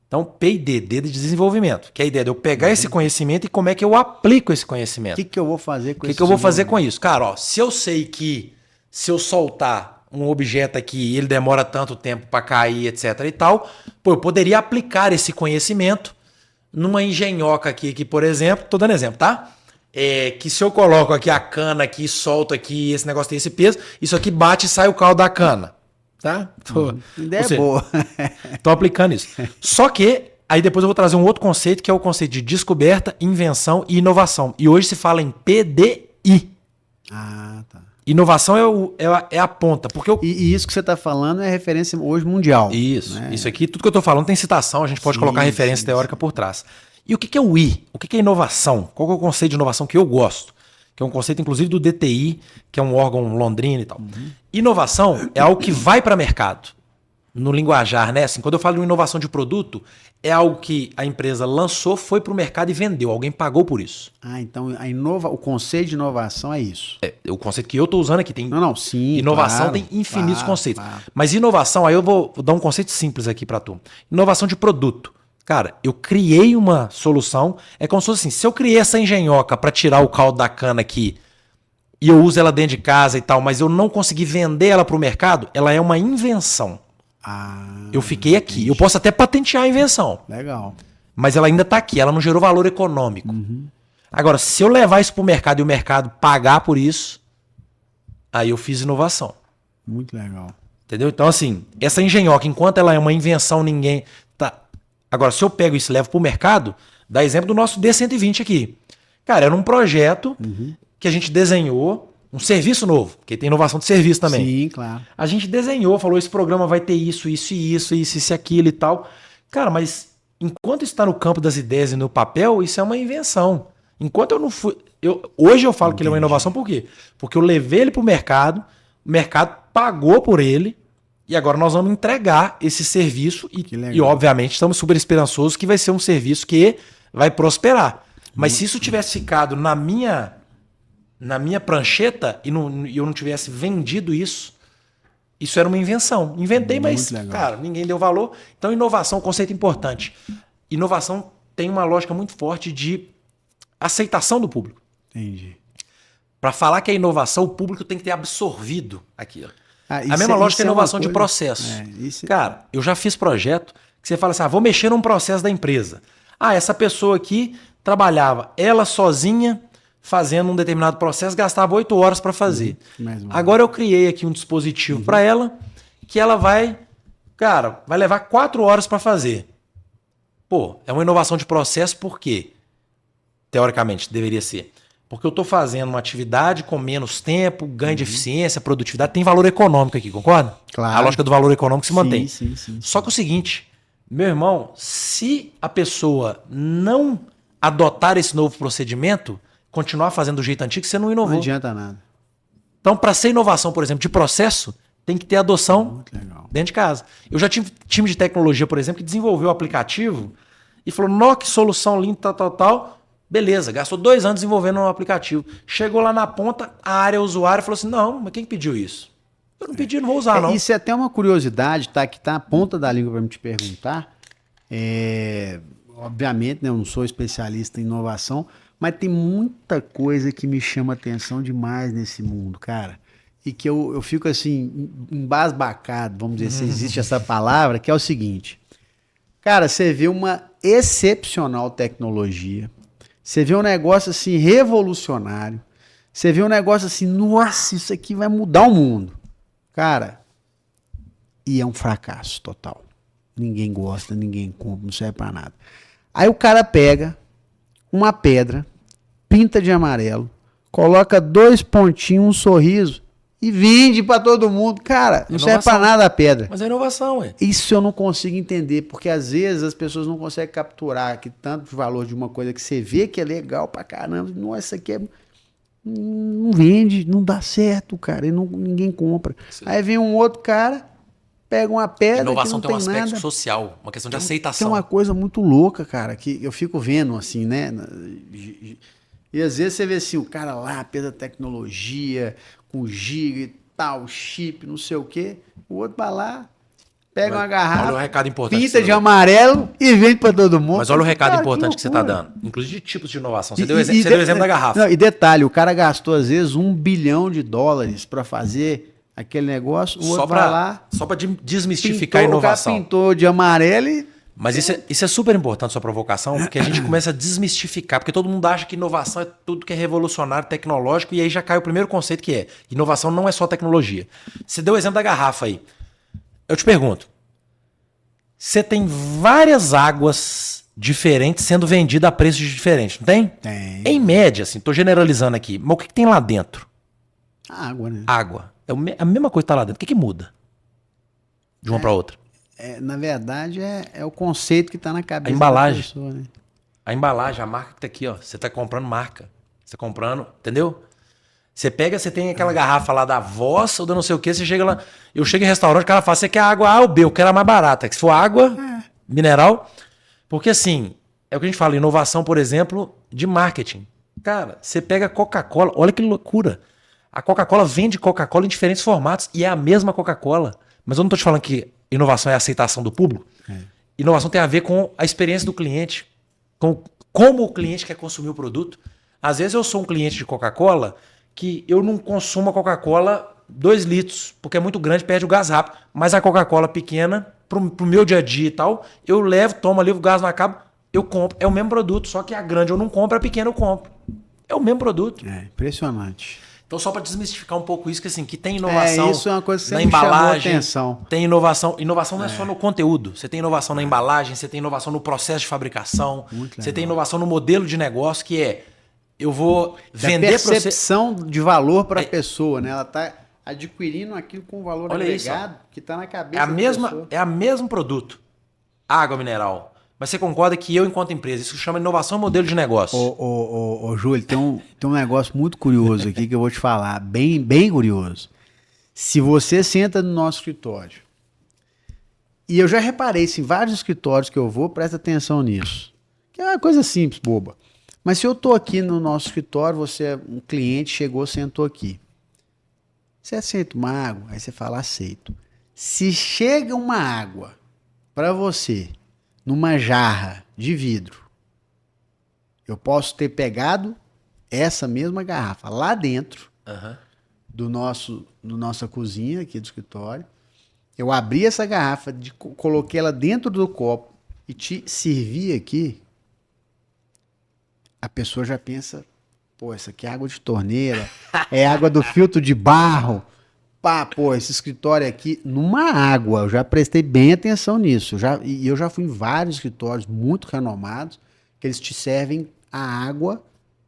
Então, P&D, D de desenvolvimento, que é a ideia de eu pegar esse conhecimento e como é que eu aplico esse conhecimento. O que eu vou fazer com isso? O que eu vou fazer com isso? Cara, se eu sei que se eu soltar um objeto aqui e ele demora tanto tempo para cair, etc e tal, eu poderia aplicar esse conhecimento numa engenhoca aqui, por exemplo, tô dando exemplo, tá? Que se eu coloco aqui a cana aqui, solto aqui, esse negócio tem esse peso, isso aqui bate e sai o caldo da cana. Tá? Ideia boa. Tô aplicando isso. Só que, aí depois eu vou trazer um outro conceito, que é o conceito de descoberta, invenção e inovação. E hoje se fala em PDI. Tá. Inovação é a ponta. Porque E isso que você está falando é referência hoje mundial. Isso. Né? Isso aqui, tudo que eu tô falando tem citação, a gente pode colocar referência teórica por trás. E o que é o I? O que é inovação? Qual que é o conceito de inovação que eu gosto? Que é um conceito, inclusive, do DTI, que é um órgão londrino e tal. Inovação é algo que vai para mercado. No linguajar, né? Assim, quando eu falo de uma inovação de produto, é algo que a empresa lançou, foi para o mercado e vendeu. Alguém pagou por isso. Então o conceito de inovação é isso. O conceito que eu estou usando aqui tem... Não, sim. Inovação claro, tem infinitos conceitos. Claro. Mas inovação, aí eu vou dar um conceito simples aqui para tu. Inovação de produto. Cara, eu criei uma solução, é como se fosse assim, se eu criei essa engenhoca para tirar o caldo da cana aqui e eu uso ela dentro de casa e tal, mas eu não consegui vender ela para o mercado, ela é uma invenção. Eu fiquei aqui. Entendi. Eu posso até patentear a invenção. Legal. Mas ela ainda está aqui, ela não gerou valor econômico. Agora, se eu levar isso para o mercado e o mercado pagar por isso, aí eu fiz inovação. Muito legal. Entendeu? Então, assim, essa engenhoca, enquanto ela é uma invenção, ninguém... Agora, se eu pego isso e levo para o mercado, dá exemplo do nosso D120 aqui. Cara, era um projeto que a gente desenhou, um serviço novo, porque tem inovação de serviço também. Sim, claro. A gente desenhou, falou, esse programa vai ter isso, isso e isso, isso e aquilo e tal. Cara, mas enquanto isso está no campo das ideias e no papel, isso é uma invenção. Enquanto eu não fui... hoje eu falo que ele é uma inovação, por quê? Porque eu levei ele para o mercado pagou por ele, e agora nós vamos entregar esse serviço e obviamente, estamos super esperançosos que vai ser um serviço que vai prosperar. Mas se isso tivesse ficado na minha prancheta e eu não tivesse vendido isso era uma invenção. Inventei, mas, cara, ninguém deu valor. Então, inovação, conceito importante. Inovação tem uma lógica muito forte de aceitação do público. Entendi. Para falar que é inovação, o público tem que ter absorvido aquilo. A mesma lógica é inovação de processo. Cara, eu já fiz projeto que você fala assim, vou mexer num processo da empresa. Essa pessoa aqui trabalhava ela sozinha fazendo um determinado processo, gastava 8 horas para fazer. Agora eu criei aqui um dispositivo para ela que ela vai levar 4 horas para fazer. Pô, é uma inovação de processo por quê? Teoricamente, deveria ser. Porque eu estou fazendo uma atividade com menos tempo, ganho de eficiência, produtividade, tem valor econômico aqui, concorda? Claro. A lógica do valor econômico se mantém. Sim. Só que o seguinte, meu irmão, se a pessoa não adotar esse novo procedimento, continuar fazendo do jeito antigo, você não inovou. Não adianta nada. Então, para ser inovação, por exemplo, de processo, tem que ter adoção dentro de casa. Eu já tive time de tecnologia, por exemplo, que desenvolveu o aplicativo e falou, nó, que solução linda, tal. Beleza, gastou 2 anos desenvolvendo um aplicativo. Chegou lá na ponta, a área usuária falou assim, não, mas quem pediu isso? Eu não pedi, não vou usar, não. Isso é até uma curiosidade, tá? Que tá na ponta da língua para me te perguntar. Obviamente, né, eu não sou especialista em inovação, mas tem muita coisa que me chama atenção demais nesse mundo, cara. E que eu fico assim, embasbacado, vamos dizer, se existe essa palavra, que é o seguinte. Cara, você vê uma excepcional tecnologia, você vê um negócio assim revolucionário, você vê um negócio assim, nossa, isso aqui vai mudar o mundo. Cara, e é um fracasso total. Ninguém gosta, ninguém compra, não serve pra nada. Aí o cara pega uma pedra, pinta de amarelo, coloca 2 pontinhos, um sorriso e vende pra todo mundo. Cara, não serve pra nada a pedra. Mas é inovação, ué. Isso eu não consigo entender, porque às vezes as pessoas não conseguem capturar que tanto valor de uma coisa que você vê que é legal pra caramba. Nossa, isso aqui não vende, não dá certo, cara, e ninguém compra. Sim. Aí vem um outro cara, pega uma pedra. Inovação que tem não um tem aspecto nada. social, uma questão de aceitação. Tem uma coisa muito louca, cara, que eu fico vendo assim, né? E às vezes você vê assim, o cara lá, pedra tecnologia, com giga e tal, chip, não sei o quê. O outro vai lá, pega uma garrafa, olha o recado importante pinta de amarelo e vende para todo mundo. Mas olha o recado importante que você está dando. Inclusive de tipos de inovação. Você deu o exemplo da garrafa. Não, e detalhe, o cara gastou às vezes $1 bilhão para fazer aquele negócio. O outro vai lá. Só para desmistificar a inovação. O cara pintou de amarelo e... Mas isso é super importante, sua provocação, porque a gente começa a desmistificar, porque todo mundo acha que inovação é tudo que é revolucionário, tecnológico, e aí já cai o primeiro conceito que é, inovação não é só tecnologia. Você deu o exemplo da garrafa aí. Eu te pergunto, você tem várias águas diferentes sendo vendidas a preços diferentes, não tem? Tem. Em média, assim, tô generalizando aqui, mas o que tem lá dentro? Água, né? Água. É a mesma coisa que tá lá dentro. O que muda de uma para outra? Na verdade, é o conceito que está na cabeça a embalagem, da pessoa, né? A embalagem, a marca que tá aqui, ó. Você tá comprando marca. Você tá comprando, entendeu? Você pega, você tem aquela garrafa lá da Voss ou da não sei o que, você chega lá. Eu chego em restaurante, o cara fala, você quer água A ou B? Eu quero a mais barata. Se for água, mineral. Porque assim, é o que a gente fala, inovação, por exemplo, de marketing. Cara, você pega a Coca-Cola, olha que loucura. A Coca-Cola vende Coca-Cola em diferentes formatos e é a mesma Coca-Cola. Mas eu não tô te falando que inovação é a aceitação do público. Inovação tem a ver com a experiência do cliente, com como o cliente quer consumir o produto. Às vezes eu sou um cliente de Coca-Cola que eu não consumo a Coca-Cola 2 litros, porque é muito grande, perde o gás rápido. Mas a Coca-Cola pequena, pro meu dia a dia e tal, eu levo, tomo ali, o gás não acaba, eu compro. É o mesmo produto, só que a grande eu não compro, a pequena eu compro. É o mesmo produto. É impressionante. Então, só para desmistificar um pouco isso, que assim, que tem inovação Isso é uma coisa que na sempre me chamou a embalagem, atenção. tem inovação. Inovação não é só no conteúdo. Você tem inovação na embalagem, você tem inovação no processo de fabricação, você tem inovação no modelo de negócio, que é eu vou vender para você. Percepção de valor para a pessoa, né? Ela está adquirindo aquilo com valor Olha agregado que está na cabeça É a da mesma, pessoa. é o mesmo produto, água mineral. Mas você concorda que eu, enquanto empresa, isso chama inovação modelo de negócio. Ô, Júlio, tem um negócio muito curioso aqui que eu vou te falar, bem, bem curioso. Se você senta no nosso escritório, e eu já reparei isso em vários escritórios que eu vou, presta atenção nisso. Que é uma coisa simples, boba. Mas se eu estou aqui no nosso escritório, você é um cliente, chegou, sentou aqui. Você aceita uma água? Aí você fala, aceito. Se chega uma água para você numa jarra de vidro, eu posso ter pegado essa mesma garrafa lá dentro do nossa cozinha aqui do escritório. Eu abri essa garrafa, coloquei ela dentro do copo e te servi aqui. A pessoa já pensa, pô, essa aqui é água de torneira, é água do filtro de barro. Pá, pô, esse escritório aqui, numa água, eu já prestei bem atenção nisso. Eu já fui em vários escritórios muito renomados, que eles te servem a água,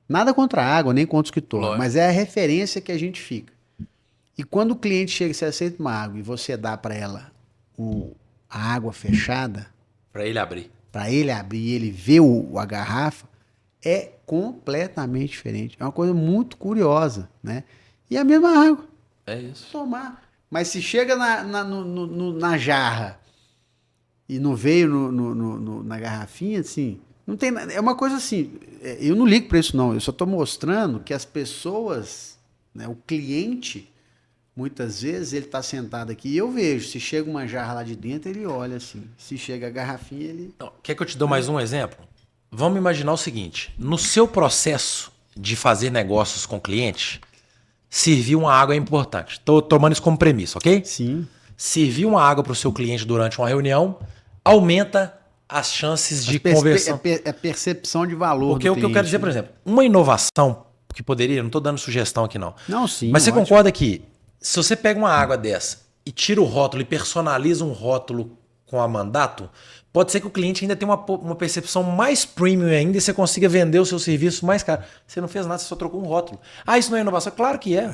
nada contra a água, nem contra o escritório, Lógico. mas é a referência que a gente fica. E quando o cliente chega e você aceita uma água e você dá para ela a água fechada, Para ele abrir. para ele abrir e ele ver a garrafa, é completamente diferente. É uma coisa muito curiosa, né? E a mesma água. É isso. Tomar. Mas se chega na jarra e não veio na garrafinha, assim, não tem, é uma coisa assim, eu não ligo para isso não, eu só estou mostrando que as pessoas, né, o cliente, muitas vezes ele está sentado aqui e eu vejo, se chega uma jarra lá de dentro, ele olha assim, se chega a garrafinha, ele... Então, quer que eu te dou mais um exemplo? Vamos imaginar o seguinte, no seu processo de fazer negócios com cliente, servir uma água é importante. Estou tomando isso como premissa, ok? Sim. Servir uma água para o seu cliente durante uma reunião aumenta as chances de conversão. É percepção de valor. Porque o que eu quero dizer, por exemplo, uma inovação que poderia, não estou dando sugestão aqui não. Não, sim. Mas você ótimo. concorda que se você pega uma água dessa e tira o rótulo e personaliza um rótulo com a mandato, pode ser que o cliente ainda tenha uma percepção mais premium ainda e você consiga vender o seu serviço mais caro. Você não fez nada, você só trocou um rótulo. Ah, isso não é inovação? Claro que é.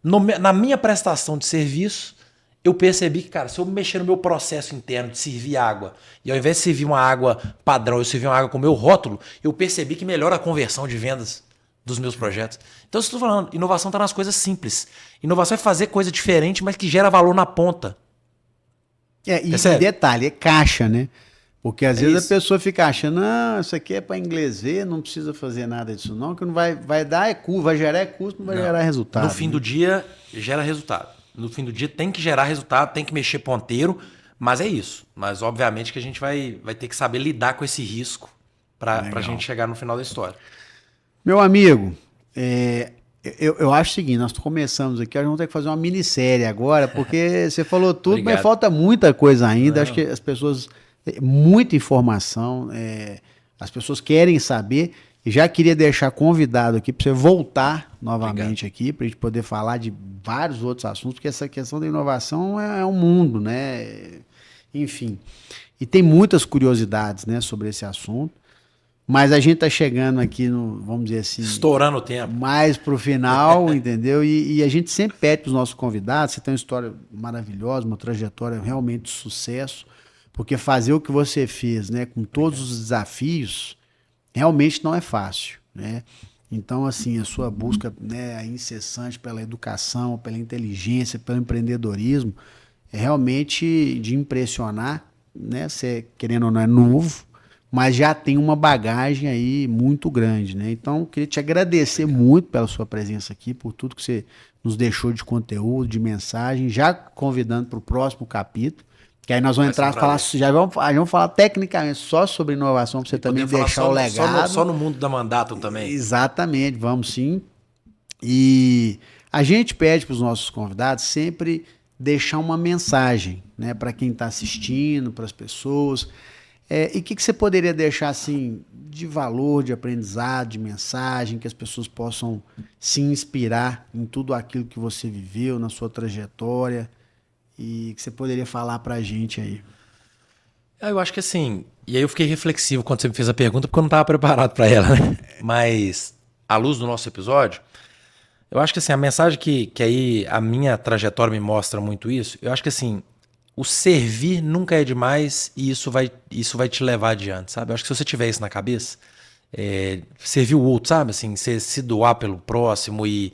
Na minha prestação de serviço, eu percebi que, cara, se eu mexer no meu processo interno de servir água, e ao invés de servir uma água padrão, eu servir uma água com o meu rótulo, eu percebi que melhora a conversão de vendas dos meus projetos. Então, eu estou falando, inovação está nas coisas simples. Inovação é fazer coisa diferente, mas que gera valor na ponta. E detalhe, é caixa, né? Porque às vezes isso. a pessoa fica achando, não, isso aqui é para inglês ver, não precisa fazer nada disso não, que não vai dar custo, vai gerar custo, não vai gerar resultado. No fim do dia, gera resultado. No fim do dia tem que gerar resultado, tem que mexer ponteiro, mas é isso. Mas obviamente que a gente vai ter que saber lidar com esse risco para a gente chegar no final da história. Meu amigo, eu acho o seguinte, nós começamos aqui, nós vamos ter que fazer uma minissérie agora, porque você falou tudo, mas falta muita coisa ainda. Acho que as pessoas... Muita informação, as pessoas querem saber, e já queria deixar convidado aqui para você voltar novamente aqui, para a gente poder falar de vários outros assuntos, porque essa questão da inovação é um mundo, né? Enfim, e tem muitas curiosidades, né, sobre esse assunto, mas a gente está chegando aqui no, vamos dizer assim... Estourando o tempo. Mais para o final, entendeu? E a gente sempre pede para os nossos convidados, você tem uma história maravilhosa, uma trajetória realmente de sucesso, porque fazer o que você fez, né, com todos os desafios, realmente não é fácil, né? Então, assim, a sua busca, né, incessante pela educação, pela inteligência, pelo empreendedorismo, é realmente de impressionar, né? Você, querendo ou não, é novo, mas já tem uma bagagem aí muito grande, né? Então, eu queria te agradecer muito pela sua presença aqui, por tudo que você nos deixou de conteúdo, de mensagem, já convidando para o próximo capítulo. Que aí nós vamos entrar e falar, já vamos falar tecnicamente só sobre inovação, para você também deixar o legado. Só no mundo da Mandatum também. Exatamente, vamos sim. E a gente pede para os nossos convidados sempre deixar uma mensagem, né, para quem está assistindo, para as pessoas. E o que você poderia deixar assim de valor, de aprendizado, de mensagem, que as pessoas possam se inspirar em tudo aquilo que você viveu, na sua trajetória, e que você poderia falar pra gente aí? Eu acho que assim, e aí eu fiquei reflexivo quando você me fez a pergunta, porque eu não estava preparado para ela, né? Mas, à luz do nosso episódio, eu acho que assim, a mensagem que aí a minha trajetória me mostra muito isso, eu acho que assim, o servir nunca é demais e isso vai te levar adiante, sabe? Eu acho que se você tiver isso na cabeça, servir o outro, sabe? Assim, você se doar pelo próximo e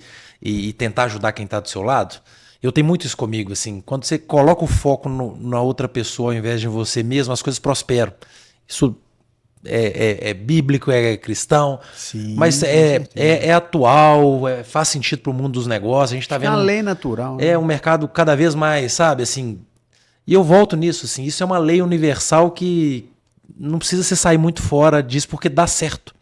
tentar ajudar quem está do seu lado. Eu tenho muito isso comigo, assim, quando você coloca o foco na outra pessoa ao invés de você mesmo, as coisas prosperam. Isso é bíblico, é cristão, Sim, mas é atual, faz sentido para o mundo dos negócios. A gente está vendo uma lei natural, né? um mercado cada vez mais, sabe, assim. E eu volto nisso, assim, isso é uma lei universal que não precisa você sair muito fora disso porque dá certo.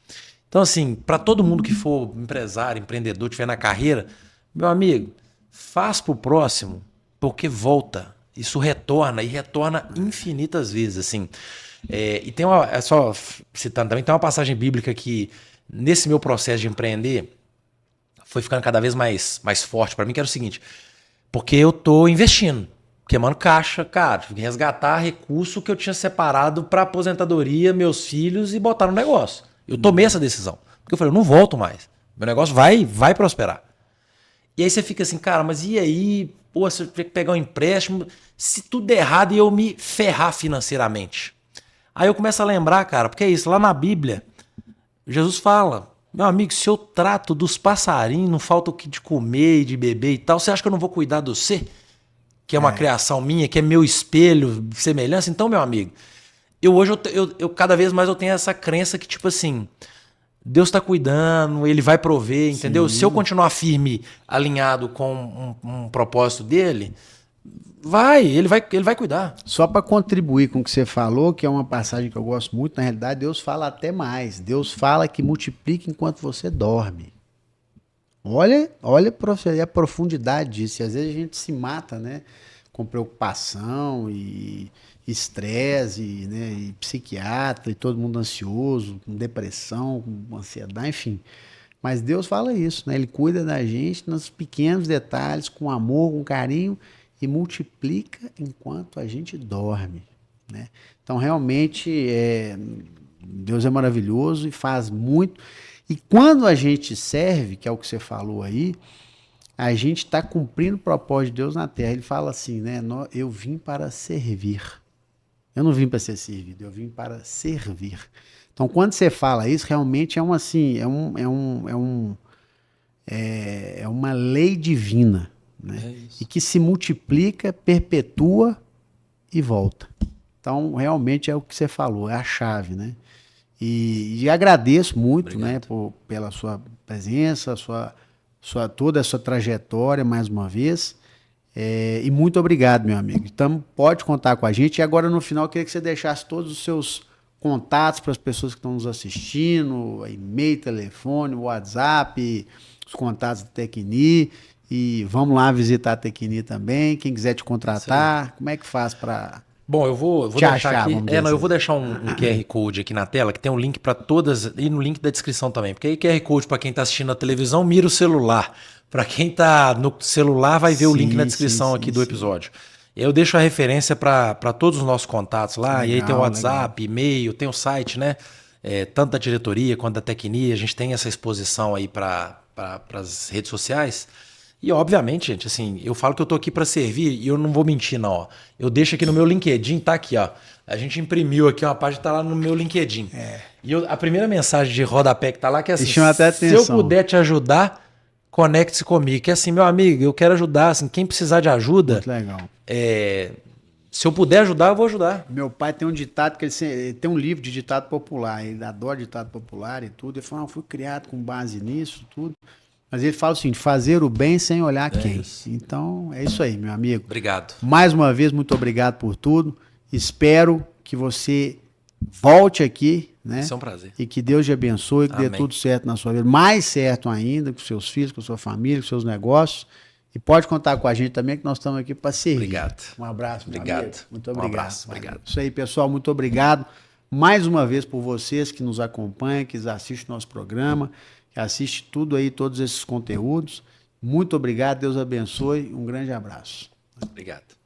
Então, assim, para todo mundo que for empresário, empreendedor, estiver na carreira, meu amigo, faz pro próximo, porque volta. Isso retorna, e retorna infinitas vezes, assim. E tem só citando também, tem uma passagem bíblica que, nesse meu processo de empreender, foi ficando cada vez mais forte para mim, que era o seguinte, porque eu tô investindo, queimando caixa, cara, resgatar recurso que eu tinha separado para aposentadoria, meus filhos e botar no negócio. Eu tomei essa decisão, porque eu falei, eu não volto mais, meu negócio vai prosperar. E aí você fica assim, cara, mas e aí? Pô, se eu tiver que pegar um empréstimo, se tudo der errado e eu me ferrar financeiramente. Aí eu começo a lembrar, cara, porque é isso, lá na Bíblia, Jesus fala, meu amigo, se eu trato dos passarinhos, não falta o que de comer e de beber e tal, você acha que eu não vou cuidar de você? Que é uma criação minha, que é meu espelho, semelhança? Então, meu amigo, hoje eu cada vez mais eu tenho essa crença que, tipo assim, Deus está cuidando, Ele vai prover, entendeu? Sim. Se eu continuar firme, alinhado com um propósito dele, ele vai cuidar. Só para contribuir com o que você falou, que é uma passagem que eu gosto muito, na realidade, Deus fala até mais. Deus fala que multiplica enquanto você dorme. Olha a profundidade disso. E às vezes a gente se mata, né? Com preocupação e estresse, né? E psiquiatra, e todo mundo ansioso, com depressão, com ansiedade, enfim. Mas Deus fala isso, né? Ele cuida da gente nos pequenos detalhes, com amor, com carinho, e multiplica enquanto a gente dorme, né? Então, realmente, Deus é maravilhoso e faz muito. E quando a gente serve, que é o que você falou aí, a gente está cumprindo o propósito de Deus na Terra. Ele fala assim, né? Eu vim para servir. Eu não vim para ser servido, eu vim para servir. Então, quando você fala isso, realmente é uma lei divina, né? E que se multiplica, perpetua e volta. Então, realmente é o que você falou, é a chave, né? E agradeço muito, né, pela sua presença, toda a sua trajetória, mais uma vez. E muito obrigado, meu amigo. Então, pode contar com a gente. E agora, no final, eu queria que você deixasse todos os seus contatos para as pessoas que estão nos assistindo, e-mail, telefone, WhatsApp, os contatos da Tecni. E vamos lá visitar a Tecni também. Quem quiser te contratar, como é que faz para... Bom, eu vou deixar aqui. Eu vou deixar um QR Code aqui na tela, que tem um link para todas, e no link da descrição também. Porque aí QR Code para quem está assistindo na televisão, mira o celular. Para quem está no celular, vai ver o link na descrição aqui do episódio. Eu deixo a referência para todos os nossos contatos lá. Legal, e aí tem o WhatsApp, e-mail, tem o site, né? Tanto da diretoria quanto da Tecni. A gente tem essa exposição aí para as redes sociais. E, obviamente, gente, assim, eu falo que eu tô aqui para servir e eu não vou mentir, não. Ó. Eu deixo aqui no meu LinkedIn, tá aqui, ó. A gente imprimiu aqui uma página, tá lá no meu LinkedIn. E a primeira mensagem de rodapé que tá lá, que é assim, se eu puder te ajudar, conecte-se comigo. Que é assim, meu amigo, eu quero ajudar, assim, quem precisar de ajuda... Muito legal. Se eu puder ajudar, eu vou ajudar. Meu pai tem um ditado, ele tem um livro de ditado popular, ele adora ditado popular e tudo. Ele fala, fui criado com base nisso, tudo. Mas ele fala o seguinte, fazer o bem sem olhar quem. Isso. Então, é isso aí, meu amigo. Obrigado. Mais uma vez, muito obrigado por tudo. Espero que você volte aqui, né? Isso é um prazer. E que Deus te abençoe, que Amém. dê tudo certo na sua vida. Mais certo ainda, com seus filhos, com sua família, com seus negócios. E pode contar com a gente também, que nós estamos aqui para servir. Obrigado. Um abraço, meu obrigado. amigo. Muito obrigado. Um abraço. Obrigado. Isso aí, pessoal. Muito obrigado. mais uma vez por vocês que nos acompanham, que assistem o nosso programa, que assistem tudo aí, todos esses conteúdos. Muito obrigado, Deus abençoe, um grande abraço. Obrigado.